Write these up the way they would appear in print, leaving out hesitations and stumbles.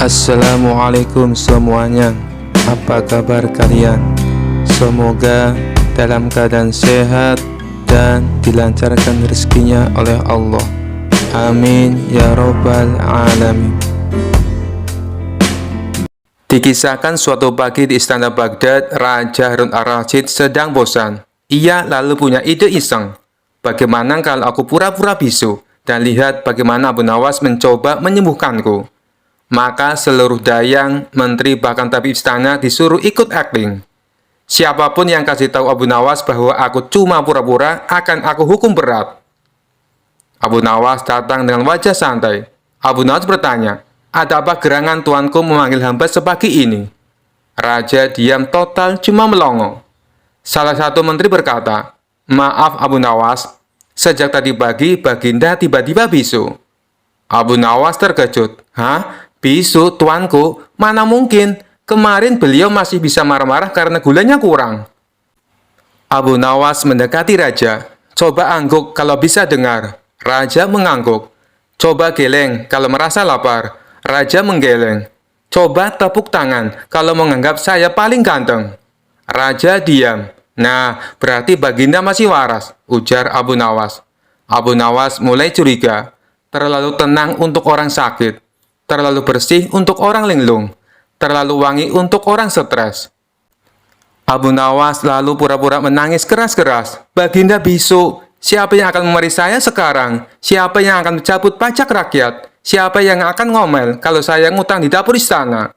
Assalamualaikum semuanya. Apa kabar kalian? Semoga dalam keadaan sehat dan dilancarkan rezekinya oleh Allah. Amin ya robbal alamin. Dikisahkan suatu pagi di istana Baghdad, Raja Harun al-Rasyid sedang bosan. Ia lalu punya ide iseng. Bagaimana kalau aku pura-pura bisu dan lihat bagaimana Abu Nawas mencoba menyembuhkanku? Maka seluruh dayang, menteri, bahkan tabib istana disuruh ikut acting. Siapapun yang kasih tahu Abu Nawas bahwa aku cuma pura-pura, akan aku hukum berat. Abu Nawas datang dengan wajah santai. Abu Nawas bertanya, ada apa gerangan tuanku memanggil hamba sepagi ini? Raja diam total, cuma melongo. Salah satu menteri berkata, maaf Abu Nawas, sejak tadi pagi Baginda tiba-tiba bisu. Abu Nawas terkejut. Hah? Bisu, tuanku? Mana mungkin? Kemarin beliau masih bisa marah-marah karena gulanya kurang. Abu Nawas mendekati Raja. Coba angguk kalau bisa dengar. Raja mengangguk. Coba geleng kalau merasa lapar. Raja menggeleng. Coba tepuk tangan kalau menganggap saya paling ganteng. Raja diam. Nah, berarti Baginda masih waras, ujar Abu Nawas. Abu Nawas mulai curiga. Terlalu tenang untuk orang sakit. Terlalu bersih untuk orang linglung, terlalu wangi untuk orang stres. Abu Nawas lalu pura-pura menangis keras-keras. Baginda bisu, siapa yang akan memari saya sekarang? Siapa yang akan mencabut pajak rakyat? Siapa yang akan ngomel kalau saya ngutang di dapur istana?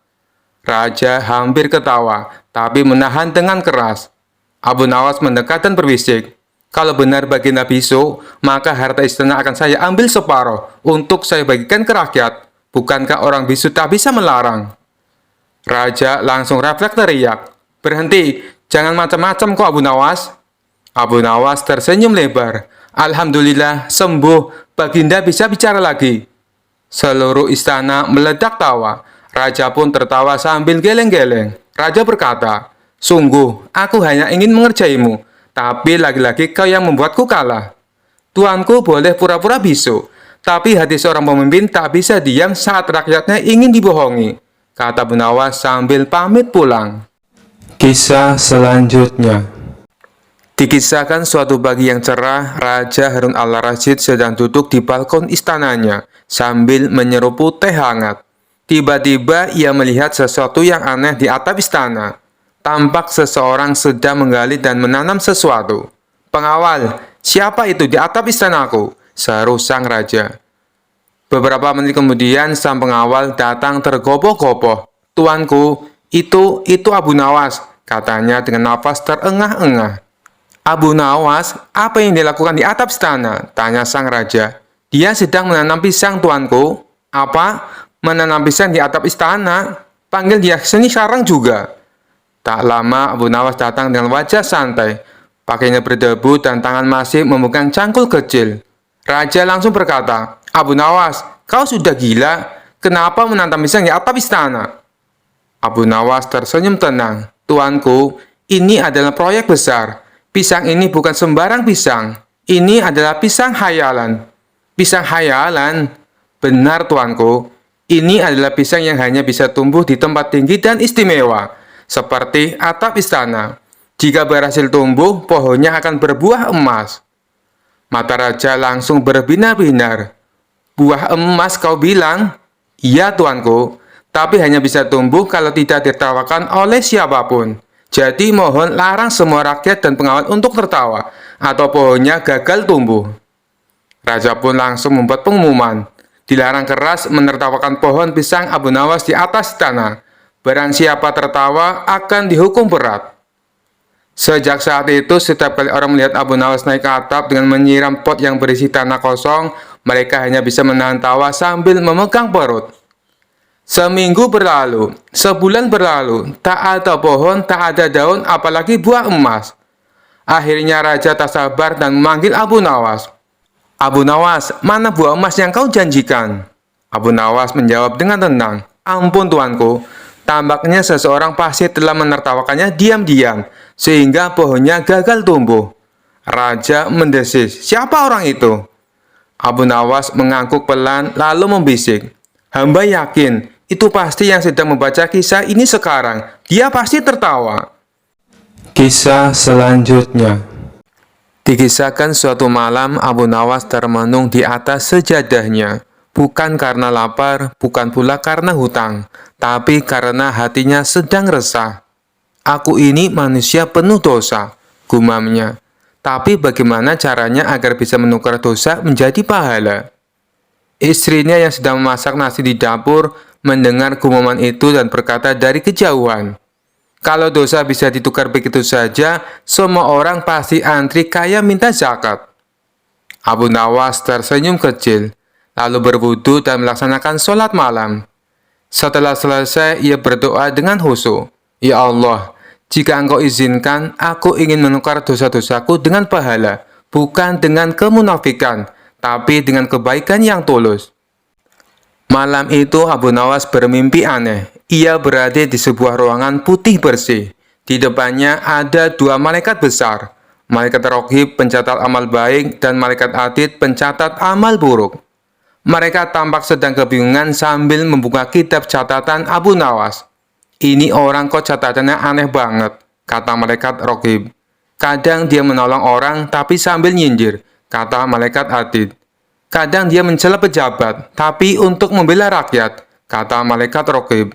Raja hampir ketawa, tapi menahan dengan keras. Abu Nawas mendekat dan berbisik. Kalau benar Baginda bisu, maka harta istana akan saya ambil separuh untuk saya bagikan ke rakyat. Bukankah orang bisu tak bisa melarang? Raja langsung refleks teriak. Berhenti, jangan macam-macam kok Abu Nawas. Abu Nawas tersenyum lebar. Alhamdulillah, sembuh, Baginda bisa bicara lagi. Seluruh istana meledak tawa. Raja pun tertawa sambil geleng-geleng. Raja berkata, sungguh, aku hanya ingin mengerjaimu, tapi lagi-lagi kau yang membuatku kalah. Tuanku boleh pura-pura bisu, tapi hati seorang pemimpin tak bisa diam saat rakyatnya ingin dibohongi, kata Abu Nawas sambil pamit pulang. Kisah selanjutnya. Dikisahkan suatu pagi yang cerah, Raja Harun al-Rasyid sedang duduk di balkon istananya sambil menyerupu teh hangat. Tiba-tiba ia melihat sesuatu yang aneh di atap istana. Tampak seseorang sedang menggali dan menanam sesuatu. Pengawal, siapa itu di atap istanaku? Seru sang raja. Beberapa menit kemudian sang pengawal datang tergopoh-gopoh. Tuanku, itu Abu Nawas, katanya dengan nafas terengah-engah. Abu Nawas, apa yang dilakukan di atap istana? Tanya sang raja. Dia sedang menanam pisang, tuanku. Apa? Menanam pisang di atap istana? Panggil dia sini sekarang juga. Tak lama Abu Nawas datang dengan wajah santai. Pakainya berdebu dan tangan masih memegang cangkul kecil. Raja langsung berkata, Abu Nawas, kau sudah gila? Kenapa menanam pisang di atap istana? Abu Nawas tersenyum tenang. Tuanku, ini adalah proyek besar. Pisang ini bukan sembarang pisang. Ini adalah pisang hayalan. Pisang hayalan? Benar, tuanku. Ini adalah pisang yang hanya bisa tumbuh di tempat tinggi dan istimewa, seperti atap istana. Jika berhasil tumbuh, pohonnya akan berbuah emas. Mata raja langsung berbinar-binar. Buah emas kau bilang? Iya tuanku, tapi hanya bisa tumbuh kalau tidak ditertawakan oleh siapapun. Jadi mohon larang semua rakyat dan pengawal untuk tertawa, atau pohonnya gagal tumbuh. Raja pun langsung membuat pengumuman. Dilarang keras menertawakan pohon pisang Abu Nawas di atas istana. Barang siapa tertawa akan dihukum berat. Sejak saat itu, setiap kali orang melihat Abu Nawas naik ke atap dengan menyiram pot yang berisi tanah kosong, mereka hanya bisa menahan tawa sambil memegang perut. Seminggu berlalu, sebulan berlalu, tak ada pohon, tak ada daun, apalagi buah emas. Akhirnya raja tak sabar dan memanggil Abu Nawas. Abu Nawas, mana buah emas yang kau janjikan? Abu Nawas menjawab dengan tenang, ampun tuanku, tampaknya seseorang pasti telah menertawakannya diam-diam, sehingga pohonnya gagal tumbuh. Raja mendesis, siapa orang itu? Abu Nawas mengangguk pelan lalu membisik, hamba yakin Itu pasti yang sedang membaca kisah ini sekarang. Dia pasti tertawa. Kisah selanjutnya. Dikisahkan suatu malam Abu Nawas termenung di atas sejadahnya. Bukan karena lapar, bukan pula karena hutang, tapi karena hatinya sedang resah. Aku ini manusia penuh dosa, gumamnya. Tapi bagaimana caranya agar bisa menukar dosa menjadi pahala? Istrinya yang sedang memasak nasi di dapur mendengar gumaman itu dan berkata dari kejauhan, "Kalau dosa bisa ditukar begitu saja, semua orang pasti antri kaya minta zakat." Abu Nawas tersenyum kecil, lalu berwudu dan melaksanakan sholat malam. Setelah selesai, ia berdoa dengan khusyuk, "Ya Allah, jika Engkau izinkan, aku ingin menukar dosa-dosaku dengan pahala, bukan dengan kemunafikan, tapi dengan kebaikan yang tulus." Malam itu Abu Nawas bermimpi aneh. Ia berada di sebuah ruangan putih bersih. Di depannya ada dua malaikat besar. Malaikat Raqib pencatat amal baik dan malaikat Atid pencatat amal buruk. Mereka tampak sedang kebingungan sambil membuka kitab catatan Abu Nawas. "Ini orang kok catatannya aneh banget," kata malaikat Raqib. "Kadang dia menolong orang tapi sambil nyindir," kata malaikat Atid. "Kadang dia mencela pejabat, tapi untuk membela rakyat," kata malaikat Raqib.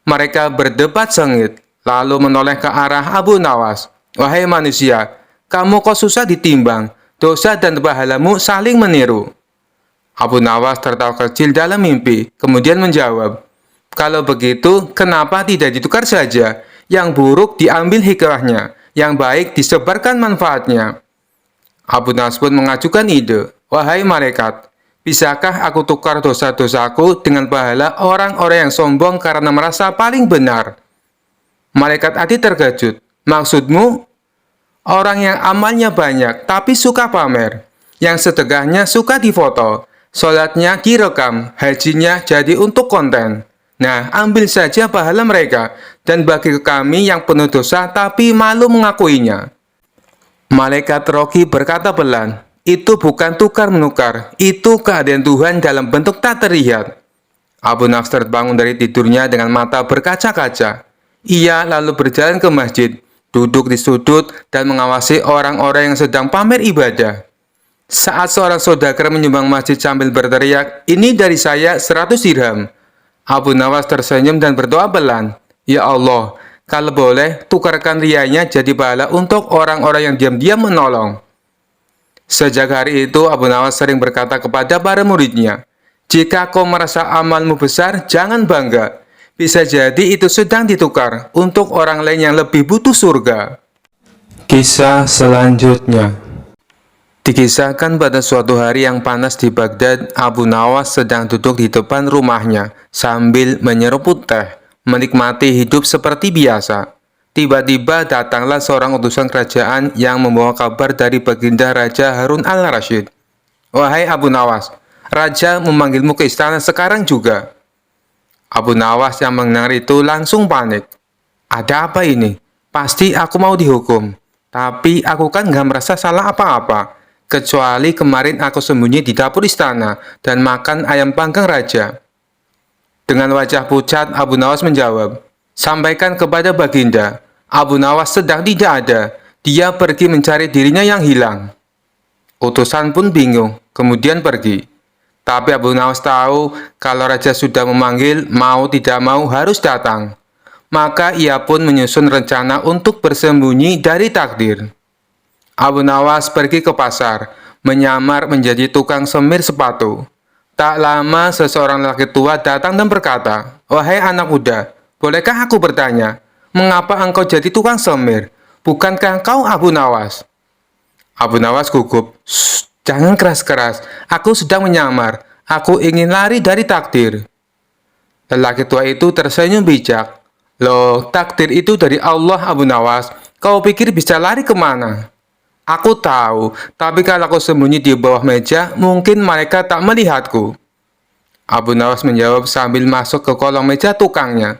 Mereka berdebat sengit, lalu menoleh ke arah Abu Nawas. "Wahai manusia, kamu kok susah ditimbang? Dosa dan pahalamu saling meniru." Abu Nawas tertawa kecil dalam mimpi, kemudian menjawab, "Kalau begitu, kenapa tidak ditukar saja? Yang buruk diambil hikmahnya, yang baik disebarkan manfaatnya." Abu Nawas pun mengajukan ide, "Wahai malaikat, bisakah aku tukar dosa-dosaku dengan pahala orang-orang yang sombong karena merasa paling benar?" Malaikat Adi terkejut. "Maksudmu?" "Orang yang amalnya banyak tapi suka pamer, yang sedekahnya suka difoto, sholatnya direkam, hajinya jadi untuk konten. Nah, ambil saja pahala mereka, dan bagi kami yang penuh dosa tapi malu mengakuinya." Malaikat Rocky berkata pelan, "Itu bukan tukar-menukar, itu keadaan Tuhan dalam bentuk tak terlihat." Abu Nawas terbangun dari tidurnya dengan mata berkaca-kaca. Ia lalu berjalan ke masjid, duduk di sudut dan mengawasi orang-orang yang sedang pamer ibadah. Saat seorang saudagar menyumbang masjid sambil berteriak, "Ini dari saya 100 dirham." Abu Nawas tersenyum dan berdoa pelan, "Ya Allah, kalau boleh, tukarkan rianya jadi pahala untuk orang-orang yang diam-diam menolong." Sejak hari itu, Abu Nawas sering berkata kepada para muridnya, "Jika kau merasa amalmu besar, jangan bangga. Bisa jadi itu sedang ditukar untuk orang lain yang lebih butuh surga." Kisah selanjutnya. Dikisahkan pada suatu hari yang panas di Baghdad, Abu Nawas sedang duduk di depan rumahnya sambil menyeruput teh, menikmati hidup seperti biasa. Tiba-tiba datanglah seorang utusan kerajaan yang membawa kabar dari Baginda Raja Harun al-Rasyid. "Wahai Abu Nawas, Raja memanggilmu ke istana sekarang juga." Abu Nawas yang mendengar itu langsung panik. "Ada apa ini? Pasti aku mau dihukum. Tapi aku kan nggak merasa salah apa-apa. Kecuali kemarin aku sembunyi di dapur istana dan makan ayam panggang raja." Dengan wajah pucat, Abu Nawas menjawab, "Sampaikan kepada Baginda, Abu Nawas sedang tidak ada. Dia pergi mencari dirinya yang hilang." Utusan pun bingung, kemudian pergi. Tapi Abu Nawas tahu kalau raja sudah memanggil, mau tidak mau harus datang. Maka ia pun menyusun rencana untuk bersembunyi dari takdir. Abu Nawas pergi ke pasar, menyamar menjadi tukang semir sepatu. Tak lama seseorang lelaki tua datang dan berkata, "Wahai anak muda, bolehkah aku bertanya, mengapa engkau jadi tukang semir? Bukankah engkau Abu Nawas?" Abu Nawas gugup, "Shh, jangan keras-keras, aku sedang menyamar, aku ingin lari dari takdir." Lelaki tua itu tersenyum bijak, "Loh, takdir itu dari Allah, Abu Nawas, kau pikir bisa lari kemana?" "Aku tahu, tapi kalau aku sembunyi di bawah meja, mungkin mereka tak melihatku." Abu Nawas menjawab sambil masuk ke kolong meja tukangnya.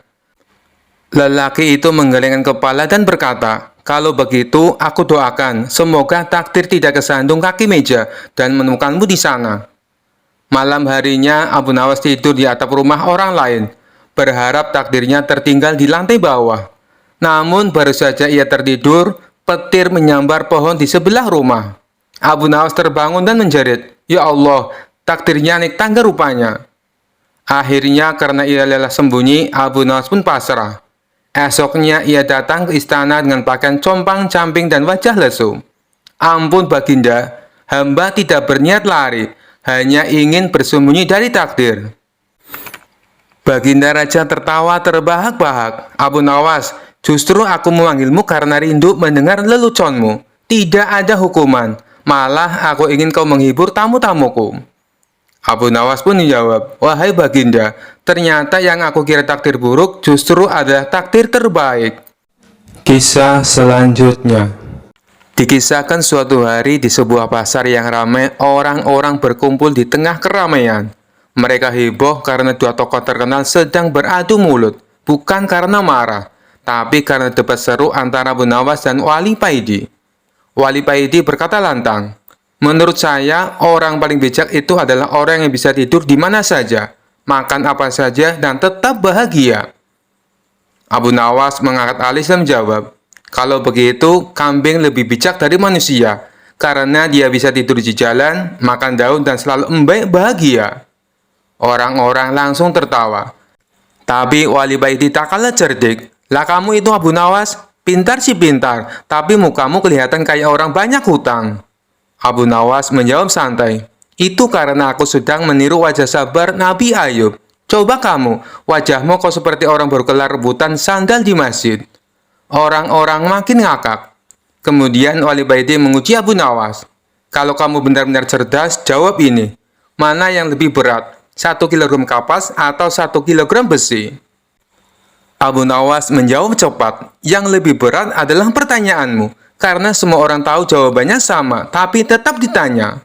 Lelaki itu menggelengkan kepala dan berkata, "Kalau begitu, aku doakan, semoga takdir tidak kesandung kaki meja dan menemukanmu di sana." Malam harinya, Abu Nawas tidur di atap rumah orang lain. berharap takdirnya tertinggal di lantai bawah. Namun baru saja ia tertidur, petir menyambar pohon di sebelah rumah. Abu Nawas terbangun dan menjerit, "Ya Allah, takdirnya naik tangga rupanya." Akhirnya karena ia lelah sembunyi, Abu Nawas pun pasrah. Esoknya ia datang ke istana dengan pakaian compang-camping dan wajah lesu. "Ampun Baginda, hamba tidak berniat lari, hanya ingin bersembunyi dari takdir." Baginda Raja tertawa terbahak-bahak. "Abu Nawas, justru aku memanggilmu karena rindu mendengar leluconmu. Tidak ada hukuman, malah aku ingin kau menghibur tamu-tamuku." Abu Nawas pun menjawab, "Wahai Baginda, ternyata yang aku kira takdir buruk justru adalah takdir terbaik." Kisah selanjutnya. Dikisahkan suatu hari di sebuah pasar yang ramai, orang-orang berkumpul di tengah keramaian. Mereka heboh karena dua tokoh terkenal sedang beradu mulut, bukan karena marah, tapi karena debat seru antara Abu Nawas dan Wali Paidi. Wali Paidi berkata lantang, "Menurut saya, orang paling bijak itu adalah orang yang bisa tidur di mana saja, makan apa saja, dan tetap bahagia." Abu Nawas mengangkat alis dan menjawab, "Kalau begitu, kambing lebih bijak dari manusia, karena dia bisa tidur di jalan, makan daun, dan selalu bahagia." Orang-orang langsung tertawa. Tapi Wali Baiti tak kalah cerdik. "Lah kamu itu Abu Nawas, pintar sih pintar, tapi mukamu kelihatan kayak orang banyak hutang." Abu Nawas menjawab santai, "Itu karena aku sedang meniru wajah sabar Nabi Ayub. Coba kamu, wajahmu kok seperti orang baru kelar rebutan sandal di masjid." Orang-orang makin ngakak. Kemudian Wali Baiti menguji Abu Nawas, "Kalau kamu benar-benar cerdas, jawab ini. Mana yang lebih berat, 1 kilogram kapas atau 1 kilogram besi?" Abu Nawas menjawab cepat, "Yang lebih berat adalah pertanyaanmu, karena semua orang tahu jawabannya sama, tapi tetap ditanya."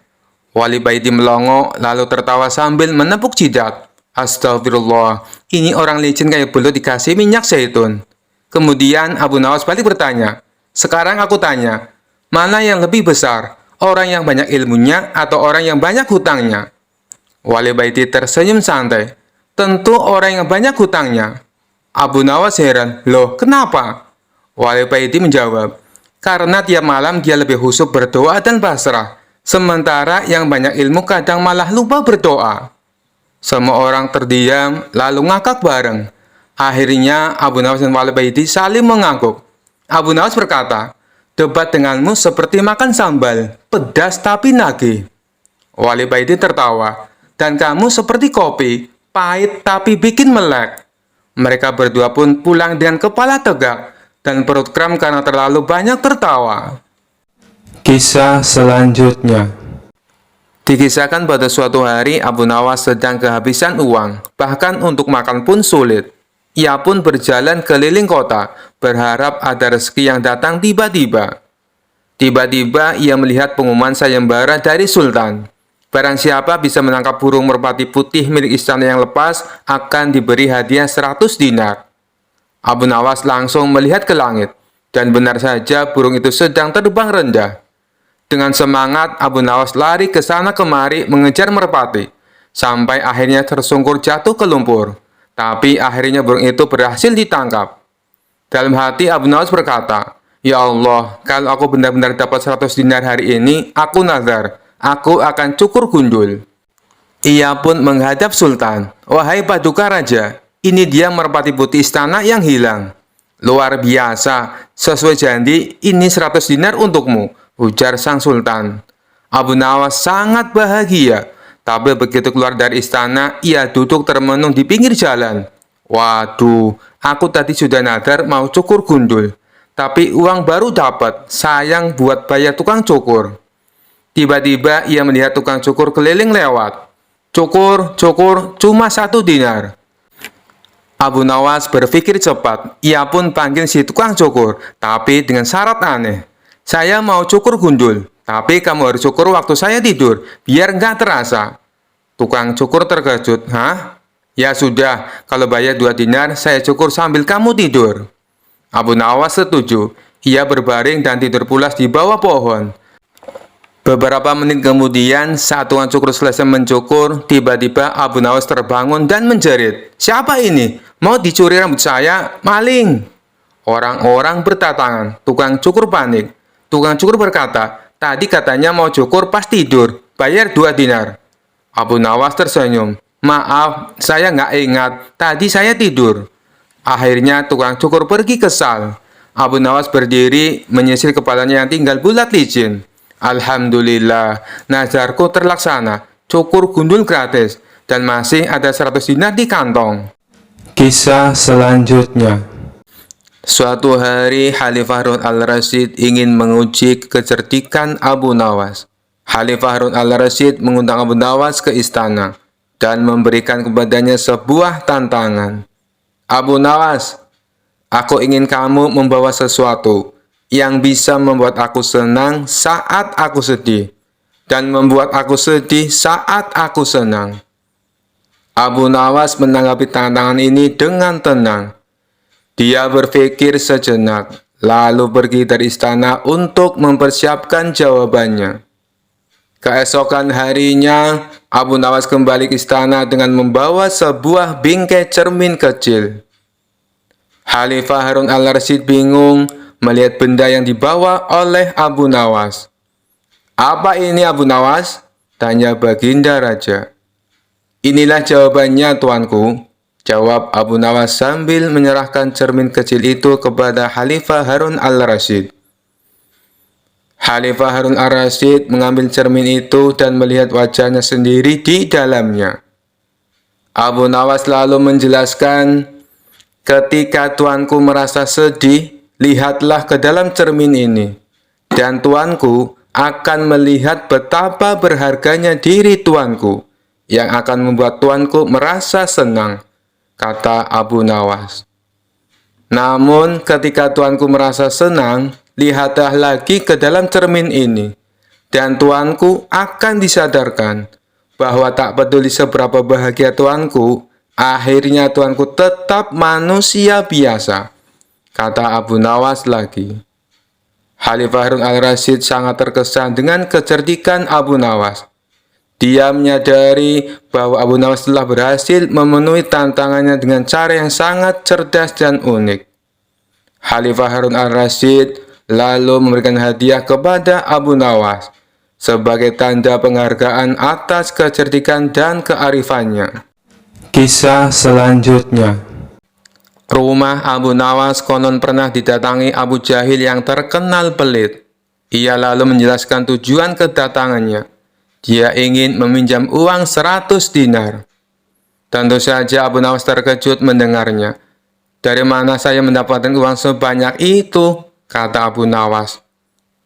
Wali Baiti melongo, lalu tertawa sambil menepuk jidat. "Astagfirullah, ini orang licin kayak belut dikasih minyak zaitun." Kemudian Abu Nawas balik bertanya, "Sekarang aku tanya, mana yang lebih besar, orang yang banyak ilmunya atau orang yang banyak hutangnya?" Wali Baiti tersenyum santai, "Tentu orang yang banyak hutangnya." Abu Nawas heran, "Loh, kenapa?" Wali Baiti menjawab, "Karena tiap malam dia lebih khusyuk berdoa dan pasrah, sementara yang banyak ilmu kadang malah lupa berdoa." Semua orang terdiam, lalu ngakak bareng. Akhirnya Abu Nawas dan Wali Baiti saling mengangguk. Abu Nawas berkata, "Debat denganmu seperti makan sambal, pedas tapi nagih." Wali Baiti tertawa, "Dan kamu seperti kopi, pahit tapi bikin melek." Mereka berdua pun pulang dengan kepala tegak dan perut kram karena terlalu banyak tertawa. Kisah selanjutnya. Dikisahkan pada suatu hari Abu Nawas sedang kehabisan uang, bahkan untuk makan pun sulit. Ia pun berjalan keliling kota, berharap ada rezeki yang datang tiba-tiba. Tiba-tiba ia melihat pengumuman sayembara dari Sultan. Barang siapa bisa menangkap burung merpati putih milik istana yang lepas, akan diberi hadiah 100 dinar. Abu Nawas langsung melihat ke langit, dan benar saja burung itu sedang terbang rendah. Dengan semangat, Abu Nawas lari ke sana kemari mengejar merpati, sampai akhirnya tersungkur jatuh ke lumpur. Tapi akhirnya burung itu berhasil ditangkap. Dalam hati Abu Nawas berkata, "Ya Allah, kalau aku benar-benar dapat 100 dinar hari ini, aku nazar, aku akan cukur gundul." Ia pun menghadap Sultan, "Wahai Paduka Raja, ini dia merpati putih istana yang hilang." "Luar biasa, sesuai janji, ini 100 dinar untukmu," ujar sang Sultan. Abu Nawas sangat bahagia, tapi begitu keluar dari istana, ia duduk termenung di pinggir jalan. "Waduh, aku tadi sudah nadar mau cukur gundul, tapi uang baru dapat, sayang buat bayar tukang cukur." Tiba-tiba ia melihat tukang cukur keliling lewat. "Cukur, cukur, cuma 1 dinar." Abu Nawas berpikir cepat, ia pun panggil si tukang cukur, tapi dengan syarat aneh. "Saya mau cukur gundul, tapi kamu harus cukur waktu saya tidur, biar nggak terasa." Tukang cukur terkejut, "Hah? Ya sudah, kalau bayar 2 dinar, saya cukur sambil kamu tidur." Abu Nawas setuju. Ia berbaring dan tidur pulas di bawah pohon. Beberapa menit kemudian, saat tukang cukur selesai mencukur, tiba-tiba Abu Nawas terbangun dan menjerit, "Siapa ini? Mau dicuri rambut saya? Maling!" Orang-orang berdatangan. Tukang cukur panik. Tukang cukur berkata, "Tadi katanya mau cukur pas tidur. Bayar 2 dinar." Abu Nawas tersenyum. "Maaf, saya nggak ingat. Tadi saya tidur." Akhirnya tukang cukur pergi kesal. Abu Nawas berdiri, menyisir kepalanya yang tinggal bulat licin. "Alhamdulillah, nazarku terlaksana. Cukur gundul gratis. Dan masih ada 100 dinar di kantong." Kisah selanjutnya. Suatu hari, Khalifah Harun al-Rasyid ingin menguji kecerdikan Abu Nawas. Khalifah Harun al-Rasyid mengundang Abu Nawas ke istana dan memberikan kepadanya sebuah tantangan. "Abu Nawas, aku ingin kamu membawa sesuatu yang bisa membuat aku senang saat aku sedih, dan membuat aku sedih saat aku senang." Abu Nawas menanggapi tantangan ini dengan tenang. Dia berpikir sejenak, lalu pergi dari istana untuk mempersiapkan jawabannya. Keesokan harinya, Abu Nawas kembali ke istana dengan membawa sebuah bingkai cermin kecil. Khalifah Harun al-Rasyid bingung melihat benda yang dibawa oleh Abu Nawas. "Apa ini, Abu Nawas?" tanya Baginda Raja. "Inilah jawabannya, tuanku," jawab Abu Nawas sambil menyerahkan cermin kecil itu kepada Khalifah Harun al-Rasyid. Khalifah Harun al-Rasyid mengambil cermin itu dan melihat wajahnya sendiri di dalamnya. Abu Nawas lalu menjelaskan, "Ketika tuanku merasa sedih, lihatlah ke dalam cermin ini, dan tuanku akan melihat betapa berharganya diri tuanku, yang akan membuat tuanku merasa senang," kata Abu Nawas. "Namun ketika tuanku merasa senang, lihatlah lagi ke dalam cermin ini, dan tuanku akan disadarkan bahwa tak peduli seberapa bahagia tuanku, akhirnya tuanku tetap manusia biasa," kata Abu Nawas lagi. Khalifah Harun al-Rasyid sangat terkesan dengan kecerdikan Abu Nawas. Dia menyadari bahwa Abu Nawas telah berhasil memenuhi tantangannya dengan cara yang sangat cerdas dan unik. Khalifah Harun al-Rasyid lalu memberikan hadiah kepada Abu Nawas sebagai tanda penghargaan atas kecerdikan dan kearifannya. Kisah selanjutnya. Rumah Abu Nawas konon pernah didatangi Abu Jahil yang terkenal pelit. Ia lalu menjelaskan tujuan kedatangannya. Dia ingin meminjam uang 100 dinar. Tentu saja Abu Nawas terkejut mendengarnya. "Dari mana saya mendapatkan uang sebanyak itu?" kata Abu Nawas.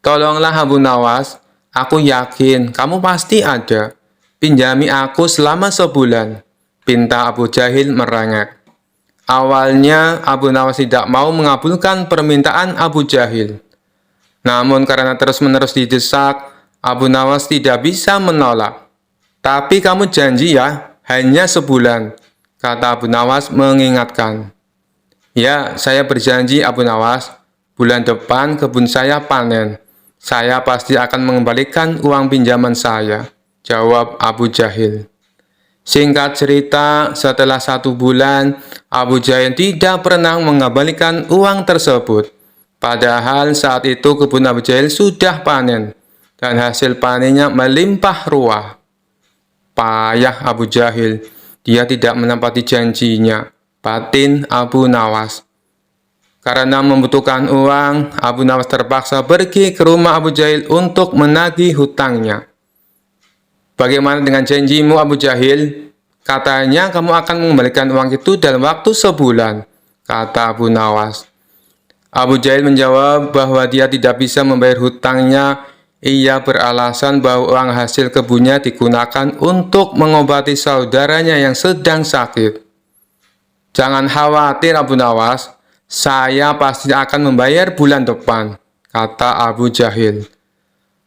"Tolonglah Abu Nawas, aku yakin kamu pasti ada. Pinjami aku selama sebulan," pinta Abu Jahil merengek. Awalnya Abu Nawas tidak mau mengabulkan permintaan Abu Jahil. Namun karena terus-menerus didesak, Abu Nawas tidak bisa menolak. "Tapi kamu janji ya, hanya sebulan," kata Abu Nawas mengingatkan. "Ya, saya berjanji Abu Nawas, bulan depan kebun saya panen. Saya pasti akan mengembalikan uang pinjaman saya," jawab Abu Jahil. Singkat cerita, setelah 1 bulan, Abu Jahil tidak pernah mengembalikan uang tersebut. Padahal saat itu kebun Abu Jahil sudah panen, dan hasil panennya melimpah ruah. Payah Abu Jahil, dia tidak menepati janjinya, batin Abu Nawas. Karena membutuhkan uang, Abu Nawas terpaksa pergi ke rumah Abu Jahil untuk menagih hutangnya. "Bagaimana dengan janjimu, Abu Jahil? Katanya kamu akan mengembalikan uang itu dalam waktu sebulan," kata Abu Nawas. Abu Jahil menjawab bahwa dia tidak bisa membayar hutangnya. Ia beralasan bahwa uang hasil kebunnya digunakan untuk mengobati saudaranya yang sedang sakit. "Jangan khawatir Abu Nawas, saya pasti akan membayar bulan depan," kata Abu Jahil.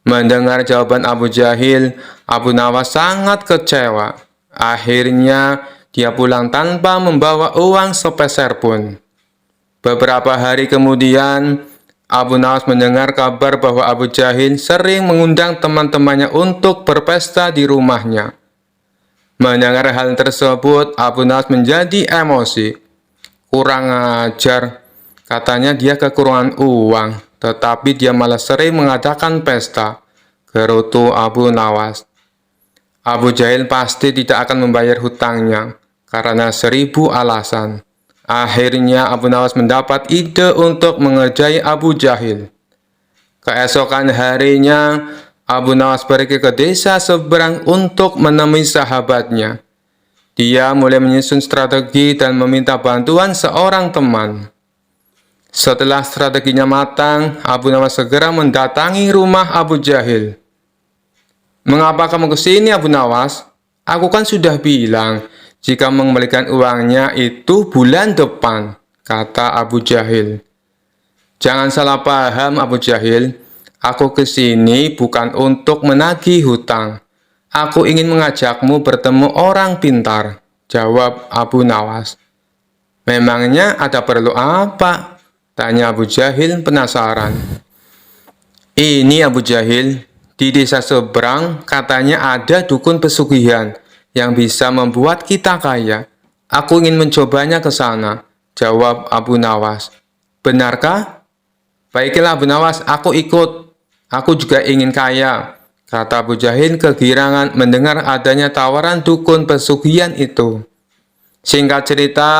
Mendengar jawaban Abu Jahil, Abu Nawas sangat kecewa. Akhirnya, dia pulang tanpa membawa uang sepeser pun. Beberapa hari kemudian, Abu Nawas mendengar kabar bahwa Abu Jahil sering mengundang teman-temannya untuk berpesta di rumahnya. Mendengar hal tersebut, Abu Nawas menjadi emosi. Kurang ajar, katanya dia kekurangan uang, tetapi dia malah sering mengadakan pesta, gerutu Abu Nawas. Abu Jahil pasti tidak akan membayar hutangnya, karena 1000 alasan. Akhirnya Abu Nawas mendapat ide untuk mengerjai Abu Jahil. Keesokan harinya, Abu Nawas pergi ke desa seberang untuk menemui sahabatnya. Dia mulai menyusun strategi dan meminta bantuan seorang teman. Setelah strateginya matang, Abu Nawas segera mendatangi rumah Abu Jahil. "Mengapa kamu ke sini, Abu Nawas? Aku kan sudah bilang, jika mengembalikan uangnya itu bulan depan," kata Abu Jahil. "Jangan salah paham, Abu Jahil. Aku ke sini bukan untuk menagih hutang. Aku ingin mengajakmu bertemu orang pintar," jawab Abu Nawas. "Memangnya ada perlu apa?" tanya Abu Jahil penasaran. "Ini Abu Jahil, di desa seberang katanya ada dukun pesugihan yang bisa membuat kita kaya. Aku ingin mencobanya ke sana," jawab Abu Nawas. "Benarkah? Baiklah Abu Nawas, aku ikut. Aku juga ingin kaya," kata Abu Jahil kegirangan mendengar adanya tawaran dukun pesugihan itu. Singkat cerita,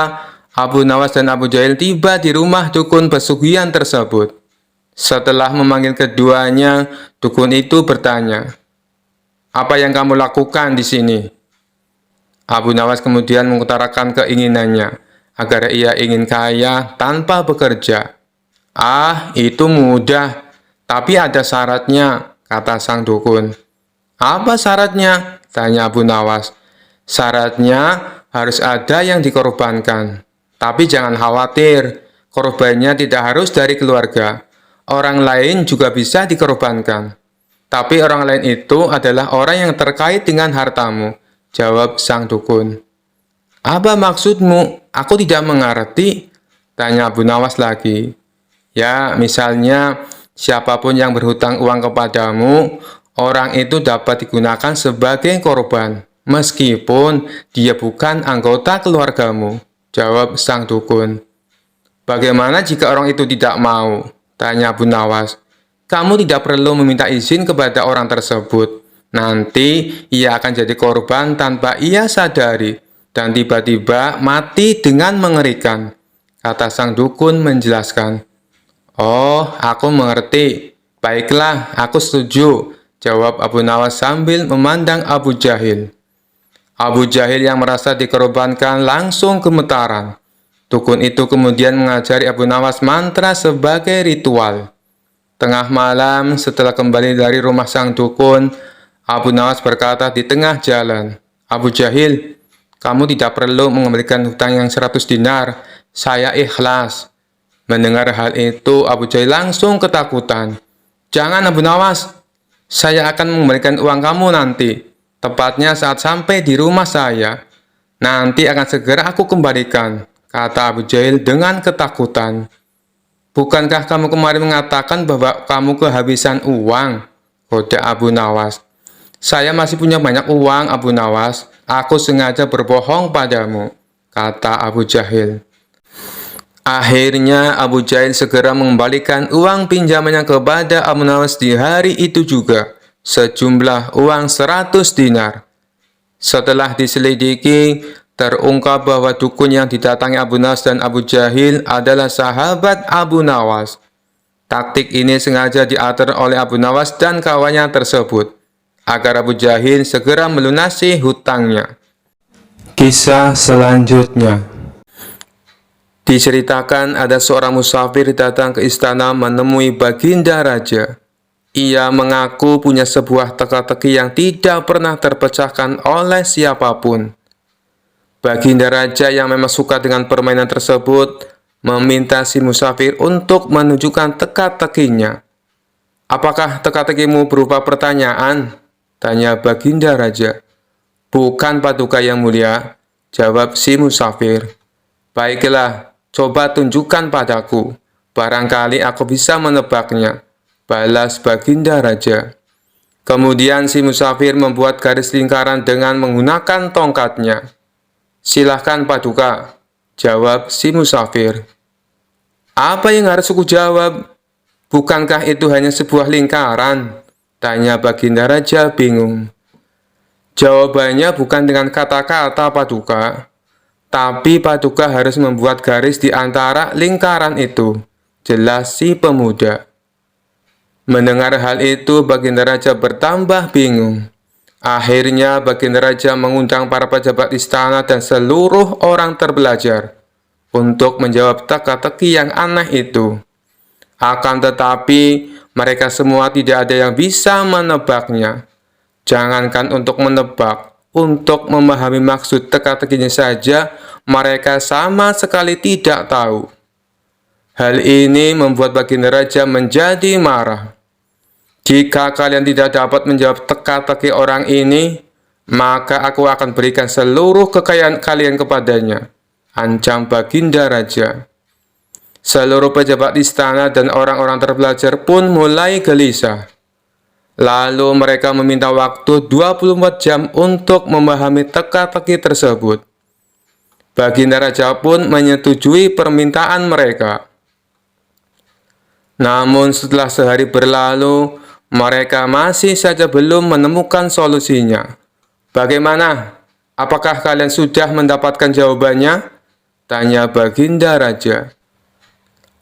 Abu Nawas dan Abu Jahil tiba di rumah dukun pesugihan tersebut. Setelah memanggil keduanya, dukun itu bertanya, "Apa yang kamu lakukan di sini?" Abu Nawas kemudian mengutarakan keinginannya agar ia ingin kaya tanpa bekerja. "Ah, itu mudah, tapi ada syaratnya," kata sang dukun. "Apa syaratnya?" tanya Abu Nawas. "Syaratnya harus ada yang dikorbankan. Tapi jangan khawatir, korbannya tidak harus dari keluarga. Orang lain juga bisa dikorbankan. Tapi orang lain itu adalah orang yang terkait dengan hartamu," jawab sang dukun. "Apa maksudmu? Aku tidak mengerti," tanya Abu Nawas lagi. "Ya, misalnya siapapun yang berhutang uang kepadamu, orang itu dapat digunakan sebagai korban, meskipun dia bukan anggota keluargamu," jawab sang dukun. "Bagaimana jika orang itu tidak mau?" tanya Abu Nawas. "Kamu tidak perlu meminta izin kepada orang tersebut. Nanti ia akan jadi korban tanpa ia sadari, dan tiba-tiba mati dengan mengerikan," kata sang dukun menjelaskan. "Oh, aku mengerti. Baiklah, aku setuju," jawab Abu Nawas sambil memandang Abu Jahil. Abu Jahil yang merasa dikorbankan langsung gemetaran. Dukun itu kemudian mengajari Abu Nawas mantra sebagai ritual. Tengah malam, setelah kembali dari rumah sang dukun, Abu Nawas berkata di tengah jalan, "Abu Jahil, kamu tidak perlu mengembalikan hutang yang 100 dinar. Saya ikhlas." Mendengar hal itu, Abu Jahil langsung ketakutan. "Jangan Abu Nawas, saya akan mengembalikan uang kamu nanti. Tepatnya saat sampai di rumah saya. Nanti akan segera aku kembalikan," kata Abu Jahil dengan ketakutan. "Bukankah kamu kemarin mengatakan bahwa kamu kehabisan uang?" kode Abu Nawas. "Saya masih punya banyak uang, Abu Nawas. Aku sengaja berbohong padamu," kata Abu Jahil. Akhirnya Abu Jahil segera mengembalikan uang pinjamannya kepada Abu Nawas di hari itu juga, sejumlah uang 100 dinar. Setelah diselidiki, terungkap bahwa dukun yang didatangi Abu Nawas dan Abu Jahil adalah sahabat Abu Nawas. Taktik ini sengaja diatur oleh Abu Nawas dan kawannya tersebut, agar Abu Jahil segera melunasi hutangnya. Kisah selanjutnya. Diceritakan ada seorang musafir datang ke istana menemui Baginda Raja. Ia mengaku punya sebuah teka-teki yang tidak pernah terpecahkan oleh siapapun. Baginda Raja yang memang suka dengan permainan tersebut meminta si musafir untuk menunjukkan teka-tekinya. "Apakah teka-tekimu berupa pertanyaan?" tanya Baginda Raja. "Bukan Paduka yang mulia," jawab si musafir. "Baiklah, coba tunjukkan padaku. Barangkali aku bisa menebaknya, balas baginda raja. Kemudian si musafir membuat garis lingkaran dengan menggunakan tongkatnya. Silahkan Paduka, jawab si musafir. Apa yang harus aku jawab? Bukankah itu hanya sebuah lingkaran? Tanya baginda raja bingung. Jawabannya bukan dengan kata-kata Paduka, tapi Paduka harus membuat garis di antara lingkaran itu. Jelas si pemuda. Mendengar hal itu, baginda raja bertambah bingung. Akhirnya baginda raja mengundang para pejabat istana dan seluruh orang terbelajar untuk menjawab teka-teki yang aneh itu. Akan tetapi, mereka semua tidak ada yang bisa menebaknya. Jangankan untuk menebak, untuk memahami maksud teka-tekinya saja, mereka sama sekali tidak tahu. Hal ini membuat baginda raja menjadi marah. Jika kalian tidak dapat menjawab teka-teki orang ini, maka aku akan berikan seluruh kekayaan kalian kepadanya, ancam baginda raja. Seluruh pejabat istana dan orang-orang terbelajar pun mulai gelisah. Lalu mereka meminta waktu 24 jam untuk memahami teka-teki tersebut. Baginda raja pun menyetujui permintaan mereka. Namun setelah sehari berlalu, mereka masih saja belum menemukan solusinya. Bagaimana? Apakah kalian sudah mendapatkan jawabannya? Tanya baginda raja.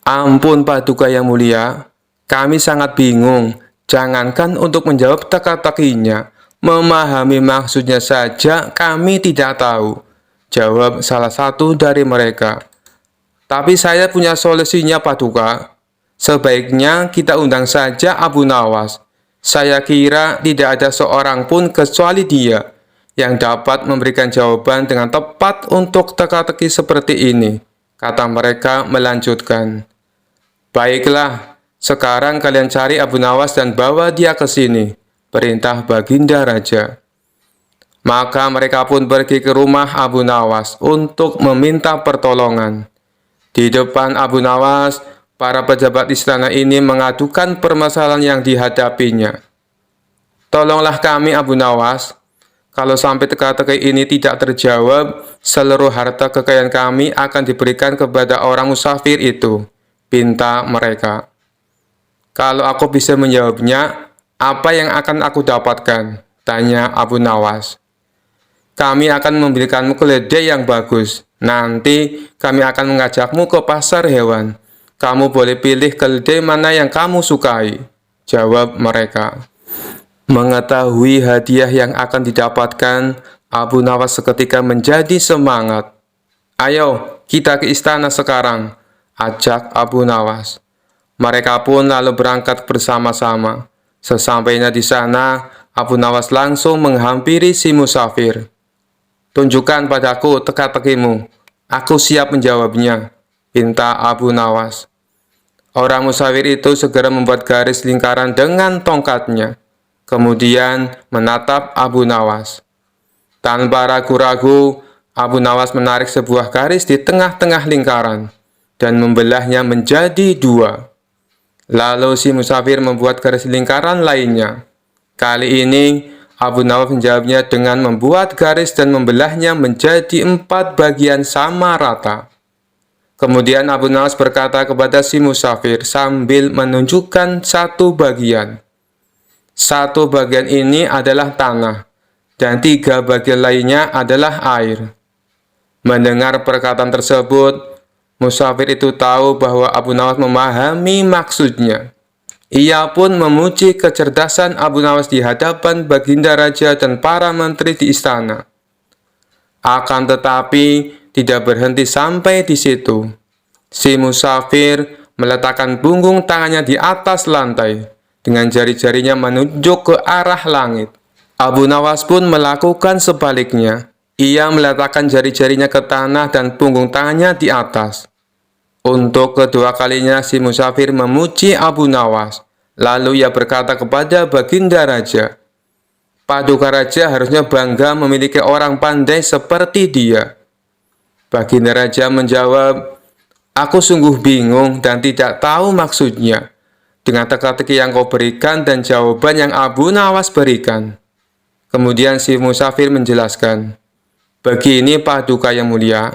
Ampun Paduka yang mulia, kami sangat bingung. Jangankan untuk menjawab teka-tekinya, memahami maksudnya saja kami tidak tahu. Jawab salah satu dari mereka. Tapi saya punya solusinya Paduka. Sebaiknya kita undang saja Abu Nawas. Saya kira tidak ada seorang pun kecuali dia yang dapat memberikan jawaban dengan tepat untuk teka-teki seperti ini, kata mereka melanjutkan. Baiklah, sekarang kalian cari Abu Nawas dan bawa dia ke sini, perintah baginda raja. Maka mereka pun pergi ke rumah Abu Nawas untuk meminta pertolongan. Di depan Abu Nawas, para pejabat istana ini mengadukan permasalahan yang dihadapinya. Tolonglah kami Abu Nawas, kalau sampai teka-teki ini tidak terjawab, seluruh harta kekayaan kami akan diberikan kepada orang musafir itu, pinta mereka. Kalau aku bisa menjawabnya, apa yang akan aku dapatkan? Tanya Abu Nawas. Kami akan memberikanmu keledai yang bagus. Nanti kami akan mengajakmu ke pasar hewan. Kamu boleh pilih keledai mana yang kamu sukai, jawab mereka. Mengetahui hadiah yang akan didapatkan, Abu Nawas seketika menjadi semangat. Ayo, kita ke istana sekarang, ajak Abu Nawas. Mereka pun lalu berangkat bersama-sama. Sesampainya di sana, Abu Nawas langsung menghampiri si musafir. Tunjukkan padaku teka-tekimu, aku siap menjawabnya, pinta Abu Nawas. Orang musafir itu segera membuat garis lingkaran dengan tongkatnya, kemudian menatap Abu Nawas. Tanpa ragu-ragu, Abu Nawas menarik sebuah garis di tengah-tengah lingkaran dan membelahnya menjadi dua. Lalu si musafir membuat garis lingkaran lainnya. Kali ini, Abu Nawas menjawabnya dengan membuat garis dan membelahnya menjadi 4 bagian sama rata. Kemudian Abu Nawas berkata kepada si musafir sambil menunjukkan satu bagian. Satu bagian ini adalah tanah, dan 3 bagian lainnya adalah air. Mendengar perkataan tersebut, musafir itu tahu bahwa Abu Nawas memahami maksudnya. Ia pun memuji kecerdasan Abu Nawas di hadapan baginda raja dan para menteri di istana. Akan tetapi, tidak berhenti sampai di situ. Si musafir meletakkan punggung tangannya di atas lantai, dengan jari-jarinya menunjuk ke arah langit. Abu Nawas pun melakukan sebaliknya. Ia meletakkan jari-jarinya ke tanah dan punggung tangannya di atas. Untuk kedua kalinya si musafir memuji Abu Nawas. Lalu ia berkata kepada baginda raja, Paduka raja harusnya bangga memiliki orang pandai seperti dia. Baginda raja menjawab, Aku sungguh bingung dan tidak tahu maksudnya dengan teka-teki yang kau berikan dan jawaban yang Abu Nawas berikan. Kemudian si musafir menjelaskan, begini Paduka yang mulia,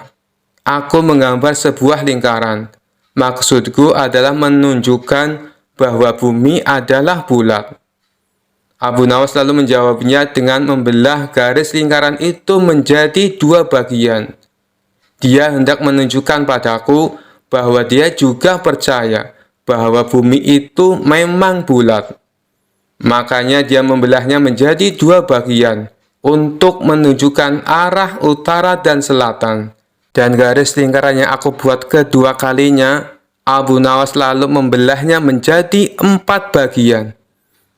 aku menggambar sebuah lingkaran. Maksudku adalah menunjukkan bahwa bumi adalah bulat. Abu Nawas lalu menjawabnya dengan membelah garis lingkaran itu menjadi dua bagian. Dia hendak menunjukkan padaku bahwa dia juga percaya bahwa bumi itu memang bulat. Makanya dia membelahnya menjadi dua bagian untuk menunjukkan arah utara dan selatan. Dan garis lingkaran yang aku buat kedua kalinya, Abu Nawas lalu membelahnya menjadi 4 bagian.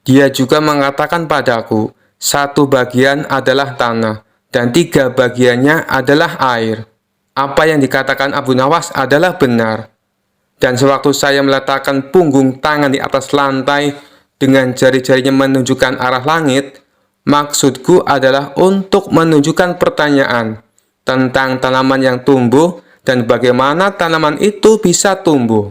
Dia juga mengatakan padaku, satu bagian adalah tanah, dan 3 bagiannya adalah air. Apa yang dikatakan Abu Nawas adalah benar. Dan sewaktu saya meletakkan punggung tangan di atas lantai, dengan jari-jarinya menunjukkan arah langit, maksudku adalah untuk menunjukkan pertanyaan tentang tanaman yang tumbuh dan bagaimana tanaman itu bisa tumbuh.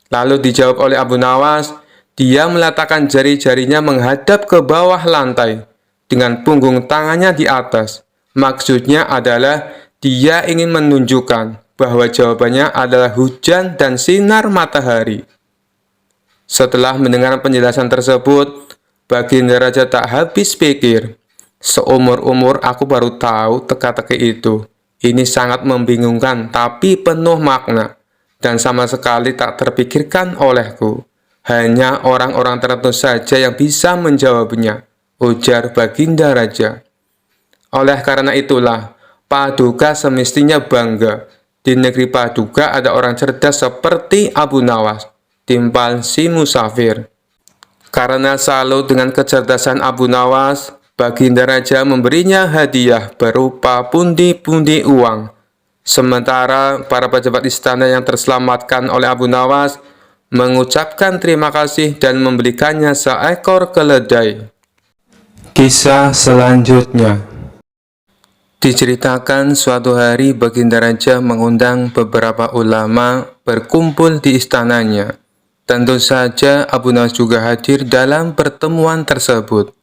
Lalu dijawab oleh Abu Nawas, dia meletakkan jari-jarinya menghadap ke bawah lantai dengan punggung tangannya di atas. Maksudnya adalah dia ingin menunjukkan bahwa jawabannya adalah hujan dan sinar matahari. Setelah mendengar penjelasan tersebut, Baginda Raja tak habis pikir. Seumur-umur aku baru tahu teka-teki itu. Ini sangat membingungkan tapi penuh makna dan sama sekali tak terpikirkan olehku. Hanya orang-orang tertentu saja yang bisa menjawabnya, ujar Baginda Raja. Oleh karena itulah, Paduka semestinya bangga. Di negeri Paduka ada orang cerdas seperti Abu Nawas, timpal si musafir. Karena salut dengan kecerdasan Abu Nawas, Baginda Raja memberinya hadiah berupa pundi-pundi uang. Sementara para pejabat istana yang terselamatkan oleh Abu Nawas mengucapkan terima kasih dan memberikannya seekor keledai. Kisah selanjutnya diceritakan suatu hari Baginda Raja mengundang beberapa ulama berkumpul di istananya. Tentu saja Abu Nawas juga hadir dalam pertemuan tersebut.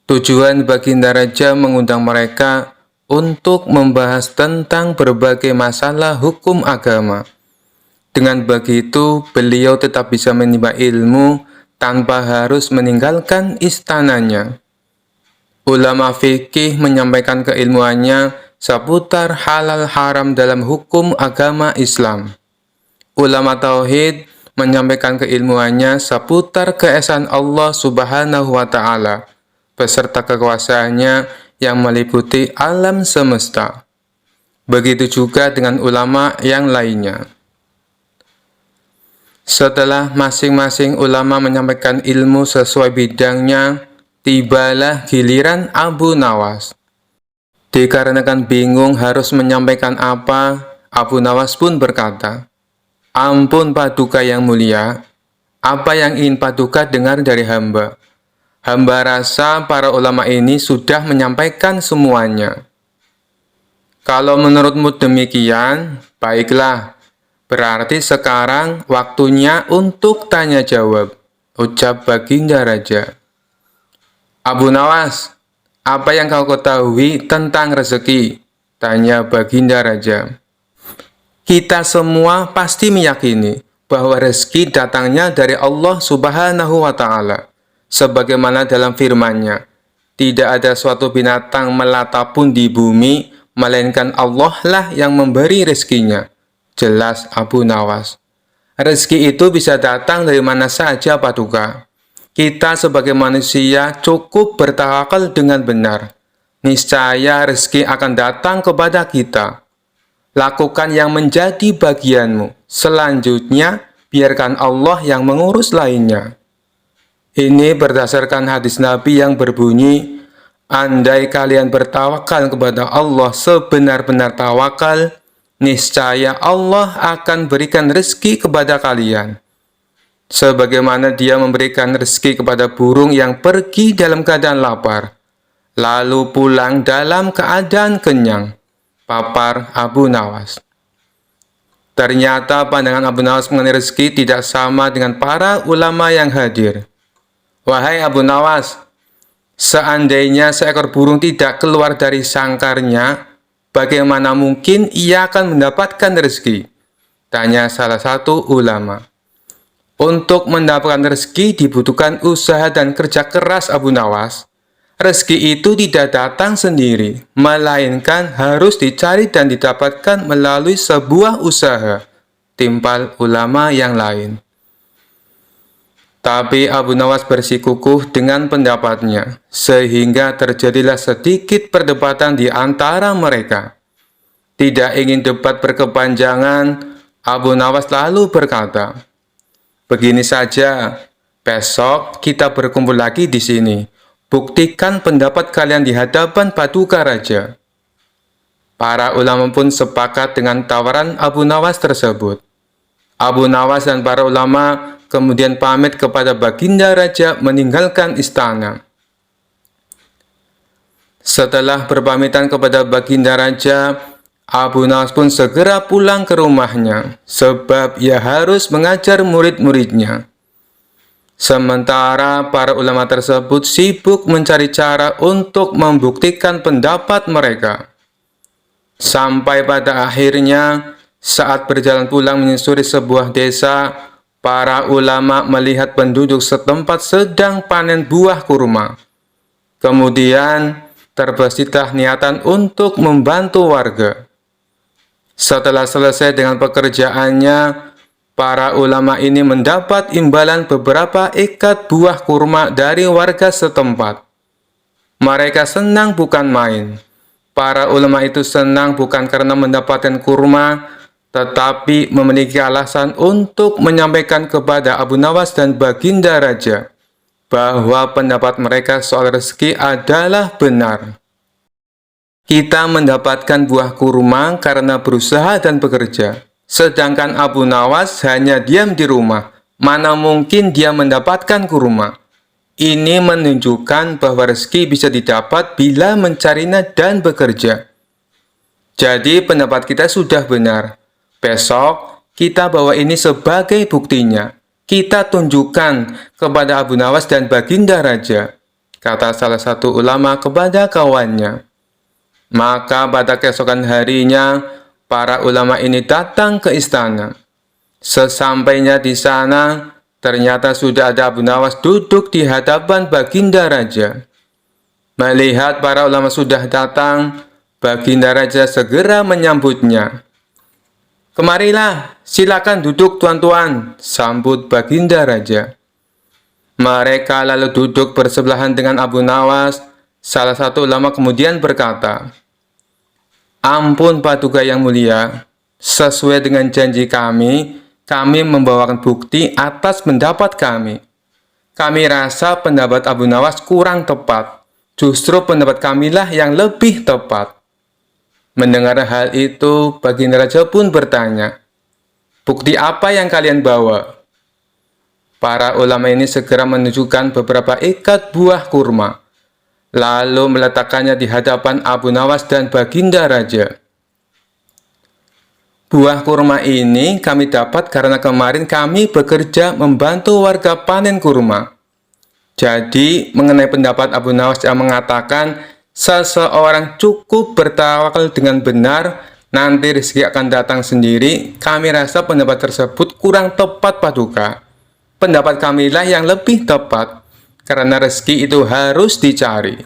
Tujuan Baginda Raja mengundang mereka untuk membahas tentang berbagai masalah hukum agama. Dengan begitu, beliau tetap bisa menimba ilmu tanpa harus meninggalkan istananya. Ulama fikih menyampaikan keilmuannya seputar halal haram dalam hukum agama Islam. Ulama tauhid menyampaikan keilmuannya seputar keesaan Allah Subhanahu wa Ta'ala beserta kekuasaannya yang meliputi alam semesta. Begitu juga dengan ulama yang lainnya. Setelah masing-masing ulama menyampaikan ilmu sesuai bidangnya, tibalah giliran Abu Nawas. Dikarenakan bingung harus menyampaikan apa, Abu Nawas pun berkata, "Ampun Paduka yang mulia, apa yang ingin Paduka dengar dari hamba? Hamba rasa para ulama ini sudah menyampaikan semuanya." "Kalau menurutmu demikian, baiklah. Berarti sekarang waktunya untuk tanya jawab," ucap Baginda Raja. "Abu Nawas, apa yang kau ketahui tentang rezeki?" tanya Baginda Raja. "Kita semua pasti meyakini bahwa rezeki datangnya dari Allah Subhanahu wa Ta'ala. Sebagaimana dalam firman-Nya, tidak ada suatu binatang melata pun di bumi, melainkan Allah lah yang memberi rezekinya. Jelas Abu Nawas. Rezeki itu bisa datang dari mana saja Paduka. Kita sebagai manusia cukup bertawakal dengan benar. Niscaya rezeki akan datang kepada kita. Lakukan yang menjadi bagianmu. Selanjutnya, biarkan Allah yang mengurus lainnya." Ini berdasarkan hadis Nabi yang berbunyi, "Andai kalian bertawakal kepada Allah sebenar-benar tawakal, niscaya Allah akan berikan rezeki kepada kalian. Sebagaimana Dia memberikan rezeki kepada burung yang pergi dalam keadaan lapar, lalu pulang dalam keadaan kenyang." Papar Abu Nawas. Ternyata pandangan Abu Nawas mengenai rezeki tidak sama dengan para ulama yang hadir. Wahai Abu Nawas, seandainya seekor burung tidak keluar dari sangkarnya, bagaimana mungkin ia akan mendapatkan rezeki? Tanya salah satu ulama. Untuk mendapatkan rezeki dibutuhkan usaha dan kerja keras Abu Nawas. Rezeki itu tidak datang sendiri, melainkan harus dicari dan didapatkan melalui sebuah usaha, timpal ulama yang lain. Tapi Abu Nawas bersikukuh dengan pendapatnya, sehingga terjadilah sedikit perdebatan di antara mereka. Tidak ingin debat berkepanjangan, Abu Nawas lalu berkata, "Begini saja, besok kita berkumpul lagi di sini. Buktikan pendapat kalian di hadapan Paduka Raja." Para ulama pun sepakat dengan tawaran Abu Nawas tersebut. Abu Nawas dan para ulama kemudian pamit kepada Baginda Raja meninggalkan istana. Setelah berpamitan kepada Baginda Raja, Abu Nawas pun segera pulang ke rumahnya, sebab ia harus mengajar murid-muridnya. Sementara para ulama tersebut sibuk mencari cara untuk membuktikan pendapat mereka. Sampai pada akhirnya, saat berjalan pulang menyusuri sebuah desa, para ulama melihat penduduk setempat sedang panen buah kurma. Kemudian, terbesitlah niatan untuk membantu warga. Setelah selesai dengan pekerjaannya, para ulama ini mendapat imbalan beberapa ikat buah kurma dari warga setempat. Mereka senang bukan main. Para ulama itu senang bukan karena mendapatkan kurma, tetapi memiliki alasan untuk menyampaikan kepada Abu Nawas dan Baginda Raja bahwa pendapat mereka soal rezeki adalah benar. Kita mendapatkan buah kurma karena berusaha dan bekerja. Sedangkan Abu Nawas hanya diam di rumah. Mana mungkin dia mendapatkan kurma? Ini menunjukkan bahwa rezeki bisa didapat bila mencarinya dan bekerja. Jadi pendapat kita sudah benar. Besok kita bawa ini sebagai buktinya. Kita tunjukkan kepada Abu Nawas dan Baginda Raja, kata salah satu ulama kepada kawannya. Maka pada keesokan harinya, para ulama ini datang ke istana. Sesampainya di sana, ternyata sudah ada Abu Nawas duduk di hadapan Baginda Raja. Melihat para ulama sudah datang, Baginda Raja segera menyambutnya. "Kemarilah, silakan duduk tuan-tuan," sambut Baginda Raja. Mereka lalu duduk bersebelahan dengan Abu Nawas. Salah satu ulama kemudian berkata, "Ampun Paduka yang mulia, sesuai dengan janji kami membawakan bukti atas pendapat kami. Kami rasa pendapat Abu Nawas kurang tepat. Justru pendapat kamilah yang lebih tepat." Mendengar hal itu, Baginda Raja pun bertanya, "Bukti apa yang kalian bawa?" Para ulama ini segera menunjukkan beberapa ikat buah kurma, lalu meletakkannya di hadapan Abu Nawas dan Baginda Raja. "Buah kurma ini kami dapat karena kemarin kami bekerja membantu warga panen kurma. Jadi, mengenai pendapat Abu Nawas yang mengatakan seseorang cukup bertawakal dengan benar, nanti rezeki akan datang sendiri, kami rasa pendapat tersebut kurang tepat Paduka. Pendapat kamilah yang lebih tepat, karena rezeki itu harus dicari.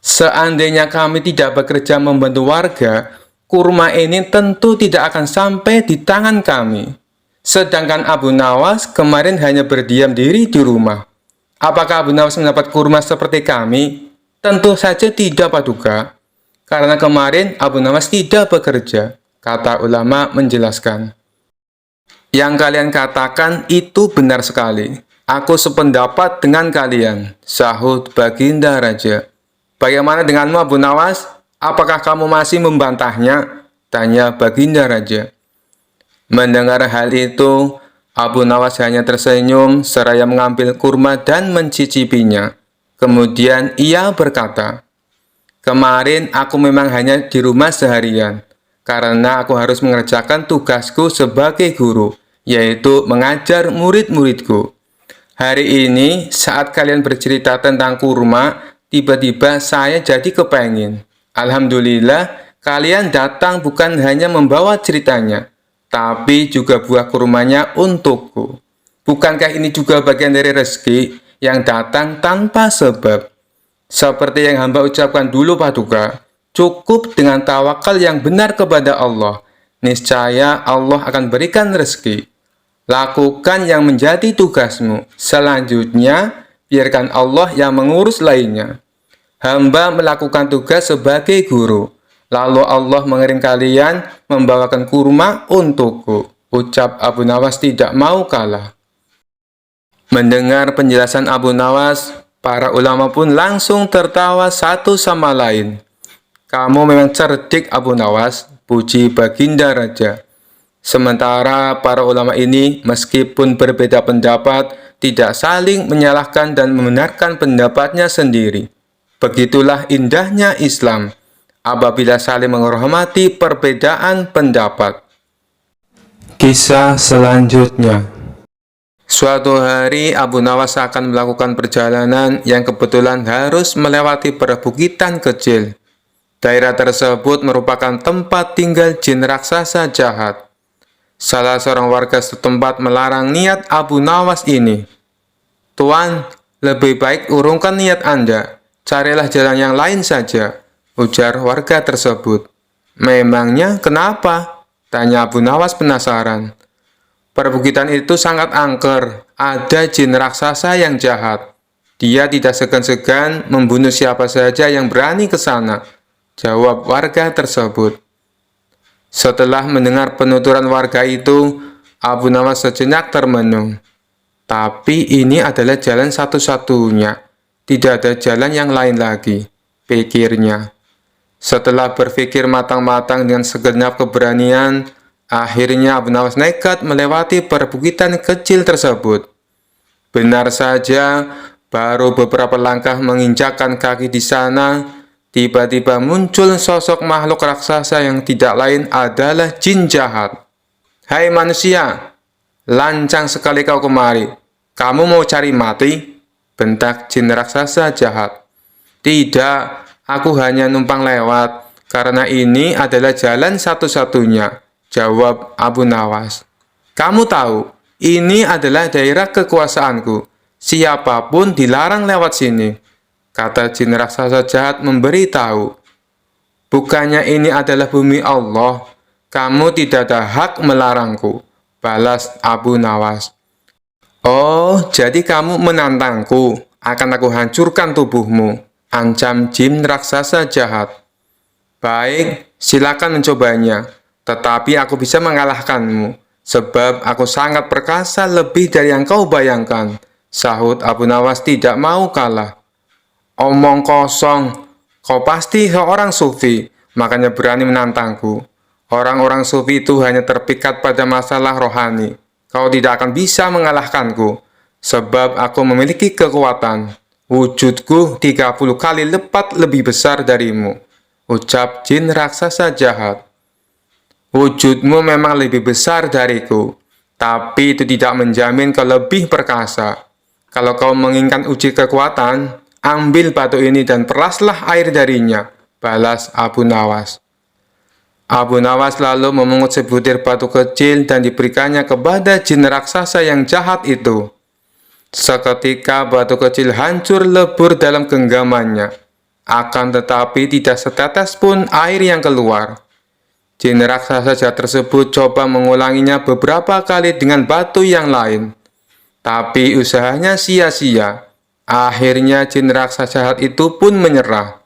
Seandainya kami tidak bekerja membantu warga, kurma ini tentu tidak akan sampai di tangan kami. Sedangkan Abu Nawas kemarin hanya berdiam diri di rumah. Apakah Abu Nawas mendapat kurma seperti kami? Tentu saja tidak Paduka, karena kemarin Abu Nawas tidak bekerja," kata ulama menjelaskan. "Yang kalian katakan itu benar sekali. Aku sependapat dengan kalian," sahut Baginda Raja. "Bagaimana denganmu Abu Nawas? Apakah kamu masih membantahnya?" tanya Baginda Raja. Mendengar hal itu, Abu Nawas hanya tersenyum seraya mengambil kurma dan mencicipinya. Kemudian ia berkata, "Kemarin aku memang hanya di rumah seharian. karena aku harus mengerjakan tugasku sebagai guru, yaitu mengajar murid-muridku. Hari ini, saat kalian bercerita tentang kurma, tiba-tiba saya jadi kepengin. Alhamdulillah, kalian datang bukan hanya membawa ceritanya, tapi juga buah kurmanya untukku. Bukankah ini juga bagian dari rezeki yang datang tanpa sebab? Seperti yang hamba ucapkan dulu Paduka, cukup dengan tawakal yang benar kepada Allah. Niscaya Allah akan berikan rezeki. Lakukan yang menjadi tugasmu. Selanjutnya, biarkan Allah yang mengurus lainnya. Hamba melakukan tugas sebagai guru. Lalu Allah mengirim kalian membawakan kurma untukku. Ucap Abu Nawas tidak mau kalah. Mendengar penjelasan Abu Nawas, para ulama pun langsung tertawa satu sama lain. Kamu memang cerdik Abu Nawas, puji Baginda Raja. Sementara para ulama ini meskipun berbeda pendapat, tidak saling menyalahkan dan membenarkan pendapatnya sendiri. Begitulah indahnya Islam, apabila saling menghormati perbedaan pendapat. Kisah selanjutnya. Suatu hari Abu Nawas akan melakukan perjalanan yang kebetulan harus melewati perbukitan kecil. Daerah tersebut merupakan tempat tinggal jin raksasa jahat. Salah seorang warga setempat melarang niat Abu Nawas ini. Tuan, lebih baik urungkan niat Anda. Carilah jalan yang lain saja, ujar warga tersebut. Memangnya kenapa? Tanya Abu Nawas penasaran. Perbukitan itu sangat angker, ada jin raksasa yang jahat. Dia tidak segan-segan membunuh siapa saja yang berani ke sana, jawab warga tersebut. Setelah mendengar penuturan warga itu, Abu Nawas sejenak termenung. Tapi ini adalah jalan satu-satunya, tidak ada jalan yang lain lagi, pikirnya. Setelah berpikir matang-matang dengan segenap keberanian, akhirnya Abu Nawas nekat melewati perbukitan kecil tersebut. Benar saja, baru beberapa langkah menginjakkan kaki di sana, tiba-tiba muncul sosok makhluk raksasa yang tidak lain adalah jin jahat. Hai manusia, lancang sekali kau kemari. Kamu mau cari mati? Bentak jin raksasa jahat. Tidak, aku hanya numpang lewat, karena ini adalah jalan satu-satunya, jawab Abu Nawas. Kamu tahu, ini adalah daerah kekuasaanku. Siapapun dilarang lewat sini, kata jin raksasa jahat memberitahu. Bukannya ini adalah bumi Allah, kamu tidak ada hak melarangku, balas Abu Nawas. Oh, jadi kamu menantangku, akan aku hancurkan tubuhmu, ancam jin raksasa jahat. Baik, silakan mencobanya. Tetapi aku bisa mengalahkanmu, sebab aku sangat perkasa lebih dari yang kau bayangkan, sahut Abu Nawas tidak mau kalah. Omong kosong, kau pasti seorang sufi, makanya berani menantangku. Orang-orang sufi itu hanya terpikat pada masalah rohani. Kau tidak akan bisa mengalahkanku, sebab aku memiliki kekuatan. Wujudku 30 kali lipat lebih besar darimu, ucap jin raksasa jahat. Wujudmu memang lebih besar dariku, tapi itu tidak menjamin kau lebih perkasa. Kalau kau menginginkan uji kekuatan, ambil batu ini dan peraslah air darinya, balas Abu Nawas. Abu Nawas lalu memungut sebutir batu kecil dan diberikannya kepada jin raksasa yang jahat itu. Seketika batu kecil hancur lebur dalam genggamannya, akan tetapi tidak setetes pun air yang keluar. Jin raksasa jahat tersebut coba mengulanginya beberapa kali dengan batu yang lain, tapi usahanya sia-sia. Akhirnya jin raksasa jahat itu pun menyerah.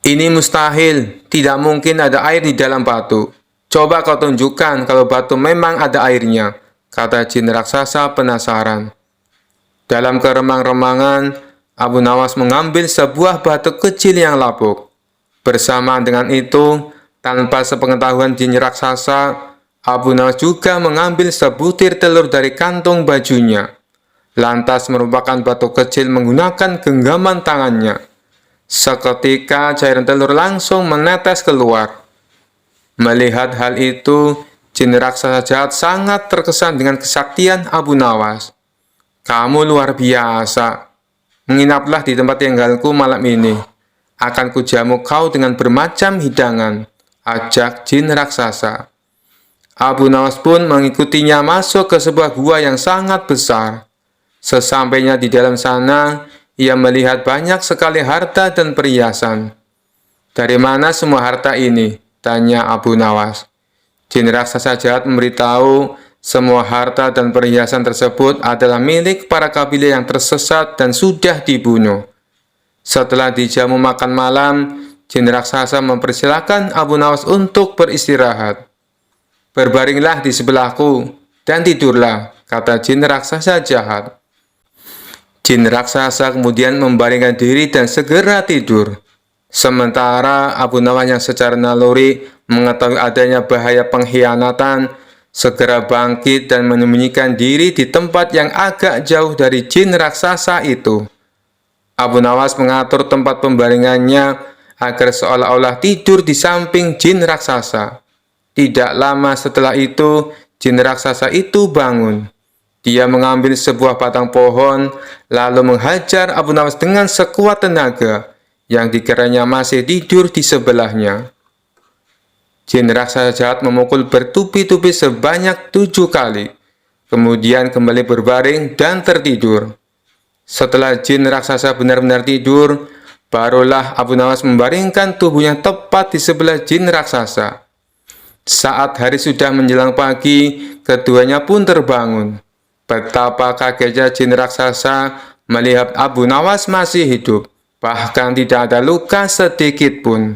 Ini mustahil, tidak mungkin ada air di dalam batu. Coba kau tunjukkan kalau batu memang ada airnya, kata jin raksasa penasaran. Dalam keremang-remangan, Abu Nawas mengambil sebuah batu kecil yang lapuk. Bersamaan dengan itu, tanpa sepengetahuan jin raksasa, Abu Nawas juga mengambil sebutir telur dari kantung bajunya. Lantas merupakan batu kecil menggunakan genggaman tangannya. Seketika cairan telur langsung menetes keluar. Melihat hal itu, jin raksasa jahat sangat terkesan dengan kesaktian Abu Nawas. "Kamu luar biasa. Menginaplah di tempat tinggalku malam ini. Akan kujamu kau dengan bermacam hidangan," ajak jin raksasa. Abu Nawas pun mengikutinya masuk ke sebuah gua yang sangat besar. Sesampainya di dalam sana, ia melihat banyak sekali harta dan perhiasan. "Dari mana semua harta ini?" tanya Abu Nawas. Jin raksasa jahat memberitahu semua harta dan perhiasan tersebut adalah milik para kabilah yang tersesat dan sudah dibunuh. Setelah dijamu makan malam, jin raksasa mempersilahkan Abu Nawas untuk beristirahat. "Berbaringlah di sebelahku dan tidurlah," kata jin raksasa jahat. Jin raksasa kemudian membaringkan diri dan segera tidur. Sementara Abu Nawas yang secara naluri mengetahui adanya bahaya pengkhianatan, segera bangkit dan menyembunyikan diri di tempat yang agak jauh dari jin raksasa itu. Abu Nawas mengatur tempat pembaringannya agar seolah-olah tidur di samping jin raksasa. Tidak lama setelah itu, jin raksasa itu bangun. Dia mengambil sebuah batang pohon, lalu menghajar Abu Nawas dengan sekuat tenaga, yang dikiranya masih tidur di sebelahnya. Jin raksasa jahat memukul bertubi-tubi sebanyak 7 kali, kemudian kembali berbaring dan tertidur. Setelah jin raksasa benar-benar tidur, barulah Abu Nawas membaringkan tubuhnya tepat di sebelah jin raksasa. Saat hari sudah menjelang pagi, keduanya pun terbangun. Betapa kagetnya jin raksasa melihat Abu Nawas masih hidup, bahkan tidak ada luka sedikit pun.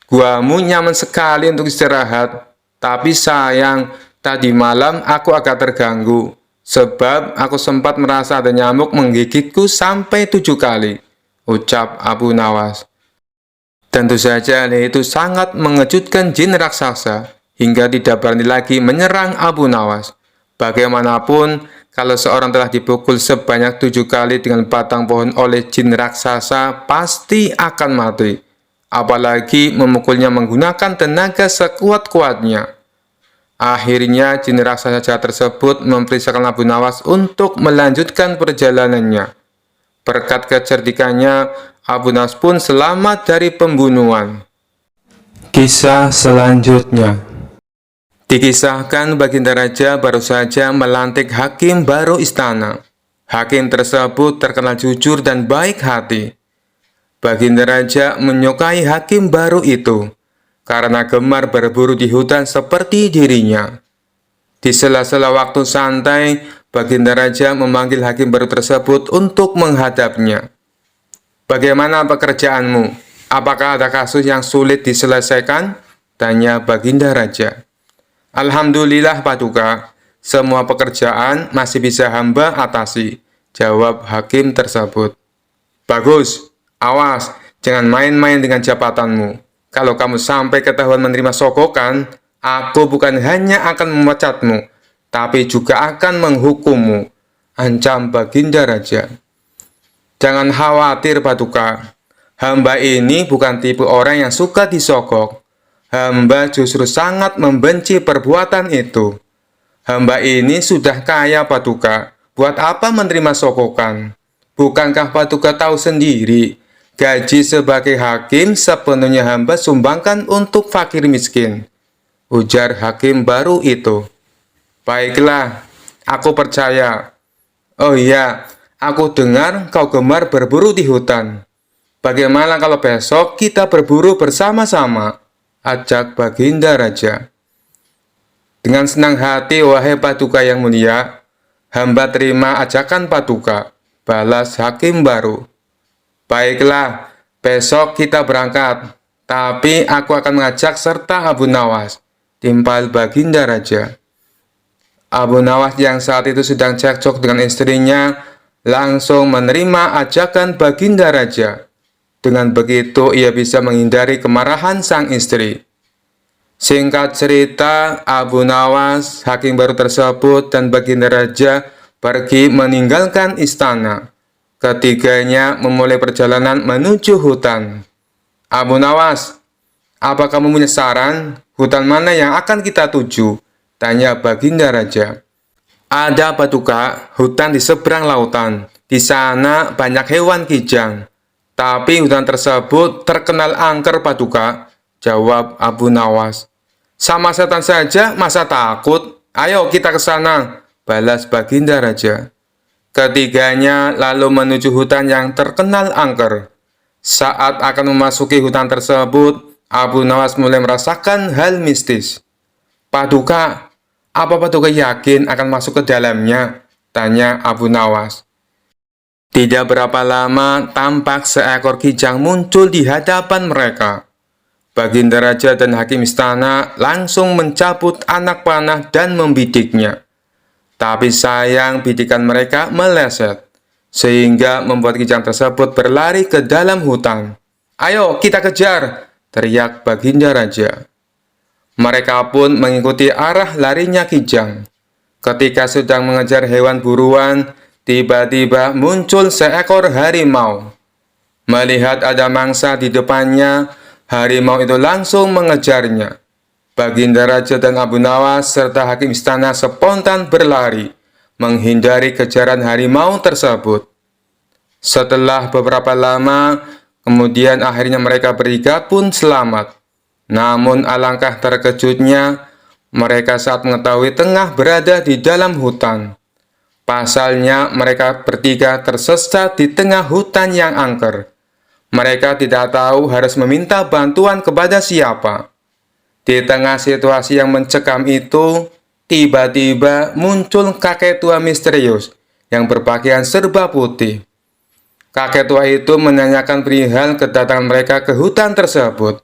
"Guamu nyaman sekali untuk istirahat, tapi sayang, tadi malam aku agak terganggu, sebab aku sempat merasa ada nyamuk menggigitku sampai 7 kali, ucap Abu Nawas. Tentu saja hal itu sangat mengejutkan jin raksasa, hingga tidak berani lagi menyerang Abu Nawas. Bagaimanapun, kalau seorang telah dipukul sebanyak 7 kali dengan batang pohon oleh jin raksasa, pasti akan mati. Apalagi memukulnya menggunakan tenaga sekuat-kuatnya. Akhirnya, jin raksasa jahat tersebut memerintahkan Abu Nawas untuk melanjutkan perjalanannya. Berkat kecerdikannya, Abu Nawas pun selamat dari pembunuhan. Kisah selanjutnya. Dikisahkan Baginda Raja baru saja melantik hakim baru istana. Hakim tersebut terkenal jujur dan baik hati. Baginda Raja menyukai hakim baru itu karena gemar berburu di hutan seperti dirinya. Di sela-sela waktu santai, Baginda Raja memanggil hakim baru tersebut untuk menghadapnya. "Bagaimana pekerjaanmu? Apakah ada kasus yang sulit diselesaikan?" tanya Baginda Raja. "Alhamdulillah, Paduka, semua pekerjaan masih bisa hamba atasi," jawab hakim tersebut. "Bagus, awas, jangan main-main dengan jabatanmu. Kalau kamu sampai ketahuan menerima sogokan, aku bukan hanya akan memecatmu, tapi juga akan menghukummu," ancam Baginda Raja. "Jangan khawatir, Paduka. Hamba ini bukan tipe orang yang suka disogok. Hamba justru sangat membenci perbuatan itu. Hamba ini sudah kaya, Paduka. Buat apa menerima sogokan? Bukankah Paduka tahu sendiri, gaji sebagai hakim sepenuhnya hamba sumbangkan untuk fakir miskin," ujar hakim baru itu. "Baiklah, aku percaya. Oh iya, aku dengar kau gemar berburu di hutan. Bagaimana kalau besok kita berburu bersama-sama?" ajak Baginda Raja. "Dengan senang hati, wahai Paduka yang mulia. Hamba terima ajakan Paduka," balas hakim baru. "Baiklah, besok kita berangkat. Tapi aku akan mengajak serta Abu Nawas," timpal Baginda Raja. Abu Nawas yang saat itu sedang cekcok dengan istrinya langsung menerima ajakan Baginda Raja. Dengan begitu, ia bisa menghindari kemarahan sang istri. Singkat cerita, Abu Nawas, hakim baru tersebut, dan Baginda Raja pergi meninggalkan istana. Ketiganya memulai perjalanan menuju hutan. "Abu Nawas, apa kamu punya saran? Hutan mana yang akan kita tuju? Tanya Baginda Raja. Ada Paduka, hutan di seberang lautan. Di sana banyak hewan kijang. Tapi hutan tersebut terkenal angker, Paduka, jawab Abu Nawas. Sama setan saja, masa takut? Ayo kita ke sana, balas Baginda Raja. Ketiganya lalu menuju hutan yang terkenal angker. Saat akan memasuki hutan tersebut, Abu Nawas mulai merasakan hal mistis. Paduka, apa Paduka yakin akan masuk ke dalamnya? Tanya Abu Nawas. Tidak berapa lama, tampak seekor kijang muncul di hadapan mereka. Baginda Raja dan Hakim Istana langsung mencabut anak panah dan membidiknya. Tapi sayang, bidikan mereka meleset, sehingga membuat kijang tersebut berlari ke dalam hutan. Ayo kita kejar, teriak Baginda Raja. Mereka pun mengikuti arah larinya kijang. Ketika sedang mengejar hewan buruan, tiba-tiba muncul seekor harimau. Melihat ada mangsa di depannya, harimau itu langsung mengejarnya. Baginda Raja dan Abu Nawas serta Hakim Istana spontan berlari, menghindari kejaran harimau tersebut. Setelah beberapa lama, kemudian akhirnya mereka bertiga pun selamat. Namun alangkah terkejutnya mereka saat mengetahui tengah berada di dalam hutan. Pasalnya mereka bertiga tersesat di tengah hutan yang angker. Mereka tidak tahu harus meminta bantuan kepada siapa. Di tengah situasi yang mencekam itu, tiba-tiba muncul kakek tua misterius yang berpakaian serba putih. Kakek tua itu menanyakan perihal kedatangan mereka ke hutan tersebut.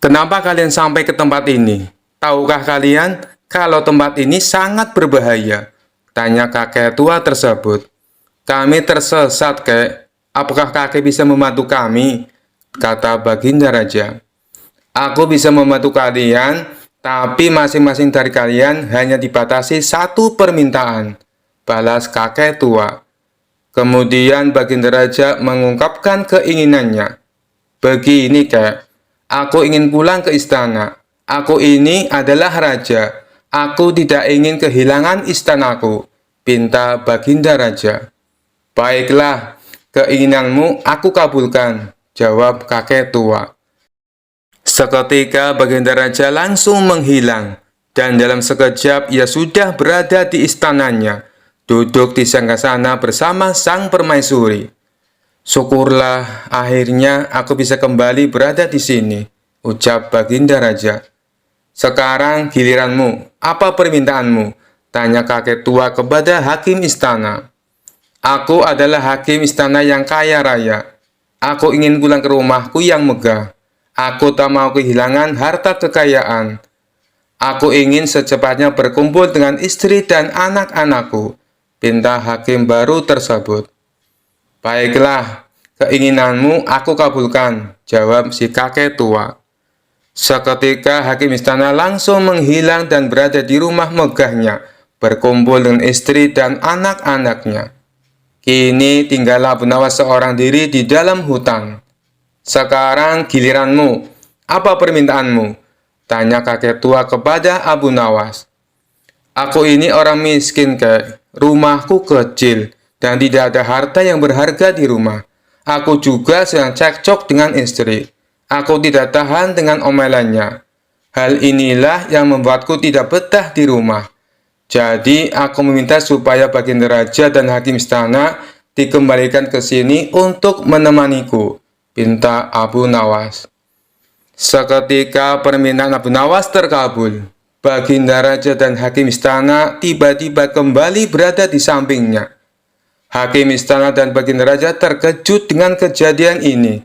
Kenapa kalian sampai ke tempat ini? Tahukah kalian kalau tempat ini sangat berbahaya? Tanya kakek tua tersebut. Kami tersesat, kek. Apakah kakek bisa membantu kami? Kata Baginda Raja. Aku bisa membantu kalian, tapi masing-masing dari kalian hanya dibatasi satu permintaan, balas kakek tua. Kemudian Baginda Raja mengungkapkan keinginannya. Begini, kek. Aku ingin pulang ke istana. Aku ini adalah raja. Aku tidak ingin kehilangan istanaku, pinta Baginda Raja. Baiklah, keinginanmu aku kabulkan, jawab kakek tua. Seketika Baginda Raja langsung menghilang, dan dalam sekejap ia sudah berada di istananya, duduk di sanggasana bersama sang permaisuri. Syukurlah, akhirnya aku bisa kembali berada di sini, ucap Baginda Raja. Sekarang giliranmu, apa permintaanmu? Tanya kakek tua kepada Hakim Istana. Aku adalah Hakim Istana yang kaya raya. Aku ingin pulang ke rumahku yang megah. Aku tak mau kehilangan harta kekayaan. Aku ingin secepatnya berkumpul dengan istri dan anak-anakku, pinta hakim baru tersebut. Baiklah, keinginanmu aku kabulkan, jawab si kakek tua. Seketika Hakim Istana langsung menghilang dan berada di rumah megahnya, berkumpul dengan istri dan anak-anaknya. Kini tinggallah Abu Nawas seorang diri di dalam hutan. Sekarang giliranmu, apa permintaanmu? Tanya kakek tua kepada Abu Nawas. Aku ini orang miskin, kek. Rumahku kecil dan tidak ada harta yang berharga di rumah. Aku juga sedang cekcok dengan istri. Aku tidak tahan dengan omelannya. Hal inilah yang membuatku tidak betah di rumah. Jadi aku meminta supaya Baginda Raja dan Hakim Istana dikembalikan ke sini untuk menemaniku, pinta Abu Nawas. Seketika permintaan Abu Nawas terkabul. Baginda Raja dan Hakim Istana tiba-tiba kembali berada di sampingnya. Hakim Istana dan Baginda Raja terkejut dengan kejadian ini.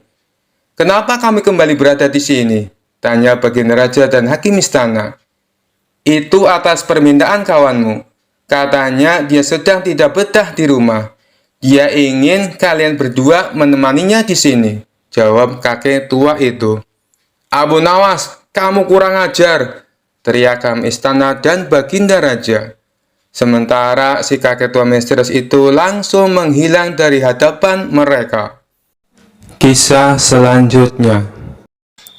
Kenapa kami kembali berada di sini? Tanya Baginda Raja dan Hakim Istana. Itu atas permintaan kawanmu. Katanya dia sedang tidak betah di rumah. Dia ingin kalian berdua menemaninya di sini, jawab kakek tua itu. Abu Nawas, kamu kurang ajar, teriak Hakim Istana dan Baginda Raja. Sementara si kakek tua misterius itu langsung menghilang dari hadapan mereka. Kisah selanjutnya.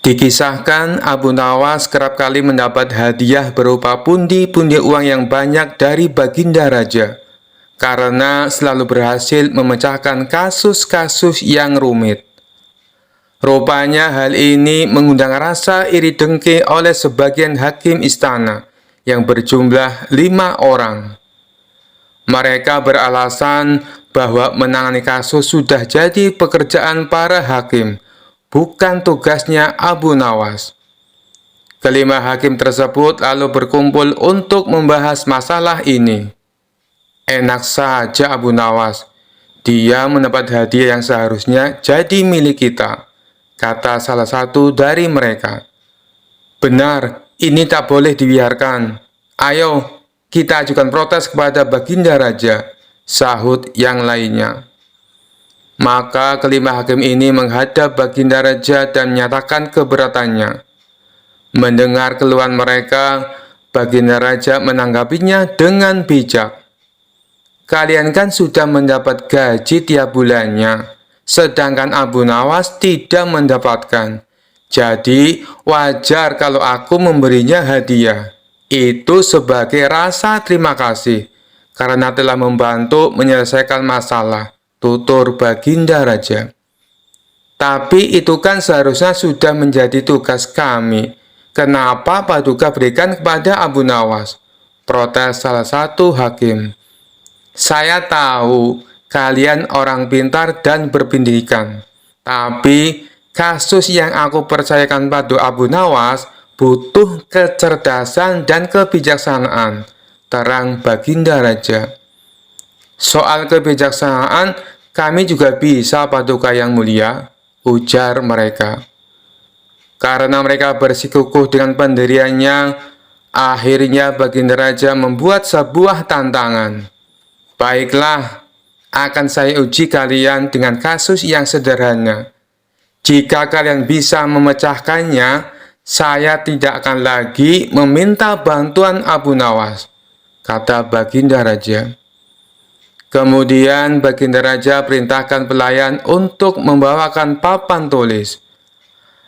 Dikisahkan Abu Nawas kerap kali mendapat hadiah berupa pundi-pundi uang yang banyak dari baginda raja, karena selalu berhasil memecahkan kasus-kasus yang rumit. Rupanya hal ini mengundang rasa iri dengki oleh sebagian hakim istana yang berjumlah 5 orang. Mereka beralasan bahwa menangani kasus sudah jadi pekerjaan para hakim, bukan tugasnya Abu Nawas. Kelima hakim tersebut lalu berkumpul untuk membahas masalah ini. Enak saja Abu Nawas, dia mendapat hadiah yang seharusnya jadi milik kita, kata salah satu dari mereka. Benar, ini tak boleh dibiarkan. Ayo, kita ajukan protes kepada baginda raja, sahut yang lainnya. Maka kelima hakim ini menghadap baginda raja dan menyatakan keberatannya. Mendengar keluhan mereka, baginda raja menanggapinya dengan bijak. Kalian kan sudah mendapat gaji tiap bulannya, sedangkan Abu Nawas tidak mendapatkan. Jadi wajar kalau aku memberinya hadiah. Itu sebagai rasa terima kasih, karena telah membantu menyelesaikan masalah, tutur baginda raja. Tapi itu kan seharusnya sudah menjadi tugas kami. Kenapa Paduka berikan kepada Abu Nawas? Protes salah satu hakim. Saya tahu kalian orang pintar dan berpendidikan, tapi kasus yang aku percayakan pada Abu Nawas butuh kecerdasan dan kebijaksanaan, terang baginda raja. Soal kebijaksanaan, kami juga bisa Paduka yang mulia, ujar mereka. Karena mereka bersikukuh dengan pendiriannya, akhirnya baginda raja membuat sebuah tantangan. Baiklah, akan saya uji kalian dengan kasus yang sederhana. Jika kalian bisa memecahkannya, saya tidak akan lagi meminta bantuan Abu Nawas, kata baginda raja. Kemudian baginda raja perintahkan pelayan untuk membawakan papan tulis.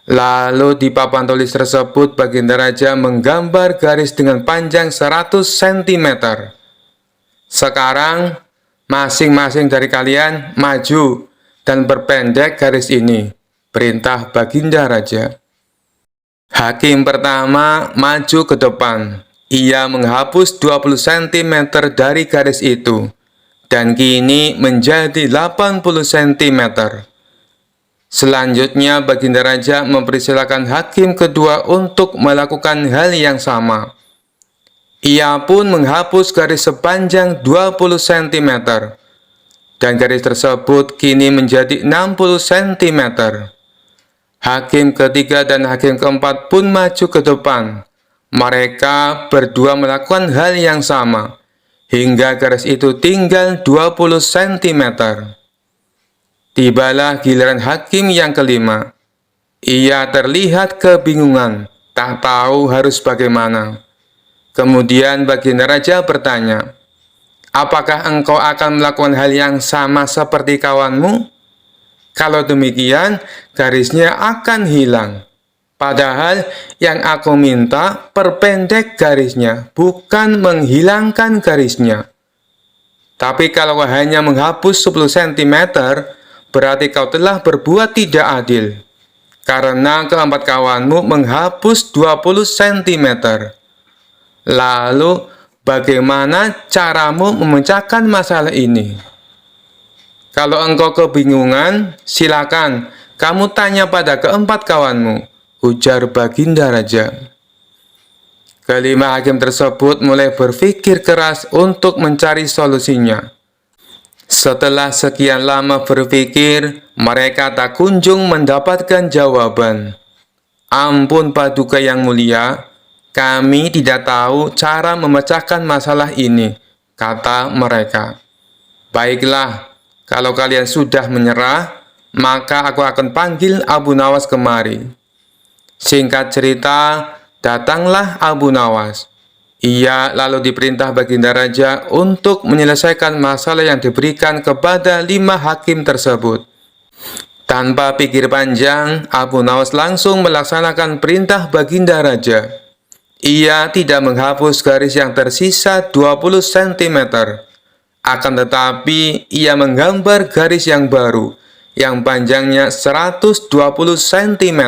Lalu di papan tulis tersebut baginda raja menggambar garis dengan panjang 100 cm. Sekarang, masing-masing dari kalian maju dan perpendek garis ini, perintah baginda raja. Hakim pertama maju ke depan. Ia menghapus 20 cm dari garis itu, dan kini menjadi 80 cm. Selanjutnya, baginda raja mempersilakan hakim kedua untuk melakukan hal yang sama. Ia pun menghapus garis sepanjang 20 cm, dan garis tersebut kini menjadi 60 cm. Hakim ketiga dan hakim keempat pun maju ke depan. Mereka berdua melakukan hal yang sama, hingga garis itu tinggal 20 cm. Tibalah giliran hakim yang kelima. Ia terlihat kebingungan, tak tahu harus bagaimana. Kemudian baginda raja bertanya, apakah engkau akan melakukan hal yang sama seperti kawanmu? Kalau demikian, garisnya akan hilang. Padahal yang aku minta perpendek garisnya, bukan menghilangkan garisnya. Tapi kalau hanya menghapus 10 cm, berarti kau telah berbuat tidak adil. Karena keempat kawanmu menghapus 20 cm. Lalu, bagaimana caramu memecahkan masalah ini? Kalau engkau kebingungan, silakan kamu tanya pada keempat kawanmu, ujar baginda raja. Kelima hakim tersebut mulai berpikir keras untuk mencari solusinya. Setelah sekian lama berpikir, mereka tak kunjung mendapatkan jawaban. Ampun Paduka yang mulia, kami tidak tahu cara memecahkan masalah ini, kata mereka. Baiklah, kalau kalian sudah menyerah, maka aku akan panggil Abu Nawas kemari. Singkat cerita, datanglah Abu Nawas. Ia lalu diperintah baginda raja untuk menyelesaikan masalah yang diberikan kepada 5 hakim tersebut. Tanpa pikir panjang, Abu Nawas langsung melaksanakan perintah Baginda Raja. Ia tidak menghapus garis yang tersisa 20 cm. Akan tetapi, ia menggambar garis yang baru, yang panjangnya 120 cm.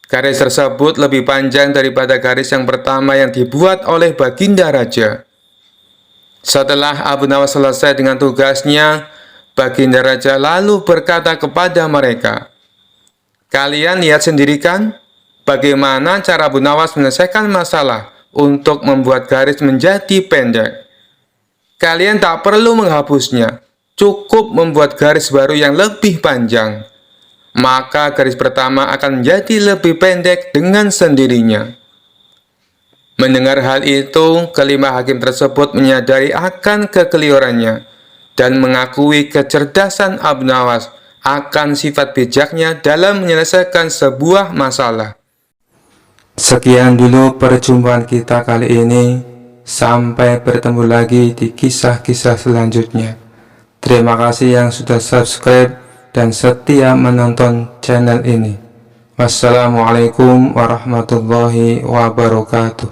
Garis tersebut lebih panjang daripada garis yang pertama yang dibuat oleh Baginda Raja. Setelah Abu Nawas selesai dengan tugasnya, Baginda Raja lalu berkata kepada mereka, "Kalian lihat sendiri kan, bagaimana cara Abu Nawas menyelesaikan masalah untuk membuat garis menjadi pendek. Kalian tak perlu menghapusnya, cukup membuat garis baru yang lebih panjang. Maka garis pertama akan menjadi lebih pendek dengan sendirinya." Mendengar hal itu, kelima hakim tersebut menyadari akan kekeliruannya dan mengakui kecerdasan Abu Nawas akan sifat bijaknya dalam menyelesaikan sebuah masalah. Sekian dulu perjumpaan kita kali ini. Sampai bertemu lagi di kisah-kisah selanjutnya. Terima kasih yang sudah subscribe dan setia menonton channel ini. Wassalamualaikum warahmatullahi wabarakatuh.